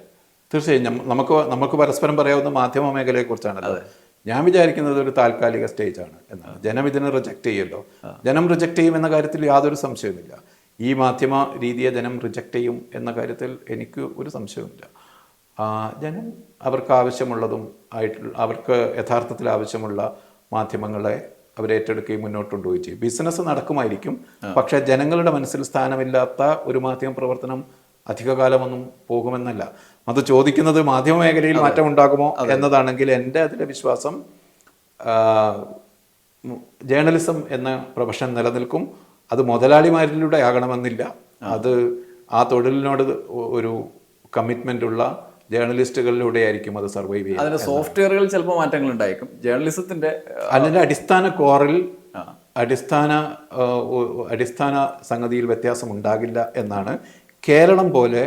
തീർച്ചയായും നമുക്ക് പരസ്പരം പറയാവുന്ന മാധ്യമ മേഖലയെക്കുറിച്ചാണല്ലോ. ഞാൻ വിചാരിക്കുന്നത് ഒരു താൽക്കാലിക സ്റ്റേജാണ് എന്നാണ്. ജനം ഇതിനെ റിജക്റ്റ് ചെയ്യുമല്ലോ. ജനം റിജക്റ്റ് ചെയ്യും എന്ന കാര്യത്തിൽ യാതൊരു സംശയവുമില്ല. ഈ മാധ്യമ രീതിയെ ജനം റിജക്റ്റ് ചെയ്യും എന്ന കാര്യത്തിൽ എനിക്ക് ഒരു സംശയവുമില്ല. ജനം അവർക്ക് ആവശ്യമുള്ളതും അവർക്ക് യഥാർത്ഥത്തിൽ ആവശ്യമുള്ള മാധ്യമങ്ങളെ അവരേറ്റെടുക്കുകയും മുന്നോട്ട് കൊണ്ടുപോയി ചെയ്യും. ബിസിനസ് നടക്കുമായിരിക്കും, പക്ഷേ ജനങ്ങളുടെ മനസ്സിൽ സ്ഥാനമില്ലാത്ത ഒരു മാധ്യമ പ്രവർത്തനം അധികകാലമൊന്നും പോകുമെന്നല്ല. അത് ചോദിക്കുന്നത് മാധ്യമ മേഖലയിൽ മാറ്റം ഉണ്ടാകുമോ എന്നതാണെങ്കിൽ എൻ്റെ അതിലെ വിശ്വാസം ജേർണലിസം എന്ന പ്രൊഫഷൻ നിലനിൽക്കും. അത് മുതലാളിമാരിലൂടെ ആകണമെന്നില്ല. അത് ആ തൊഴിലിനോട് ഒരു കമ്മിറ്റ്മെൻ്റ് ഉള്ള ജേർണലിസ്റ്റുകളിലൂടെ ആയിരിക്കും അത് സർവൈവ് ചെയ്യുക. അതിന്റെ സോഫ്റ്റ്വെയറുകളിൽ ചിലപ്പോൾ മാറ്റങ്ങൾ ഉണ്ടായിരിക്കും. ജേർണലിസത്തിന്റെ അതിൻ്റെ അടിസ്ഥാന കോറിൽ അടിസ്ഥാന സംഗതിയിൽ വ്യത്യാസം ഉണ്ടാകില്ല എന്നാണ്. കേരളം പോലെ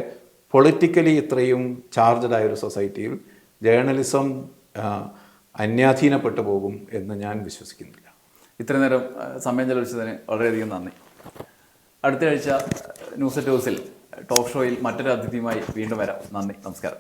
പൊളിറ്റിക്കലി ഇത്രയും ചാർജഡായ ഒരു സൊസൈറ്റിയിൽ ജേർണലിസം അന്യാധീനപ്പെട്ടു പോകും എന്ന് ഞാൻ വിശ്വസിക്കുന്നില്ല. ഇത്രയും നേരം സമയം ചെലവഴിച്ചതിന് വളരെയധികം നന്ദി. അടുത്ത ആഴ്ച ന്യൂസ് അറ്റ് ഹൗസിൽ ടോക്ക് ഷോയിൽ മറ്റൊരു അതിഥിയുമായി വീണ്ടും വരാം. നന്ദി, നമസ്കാരം.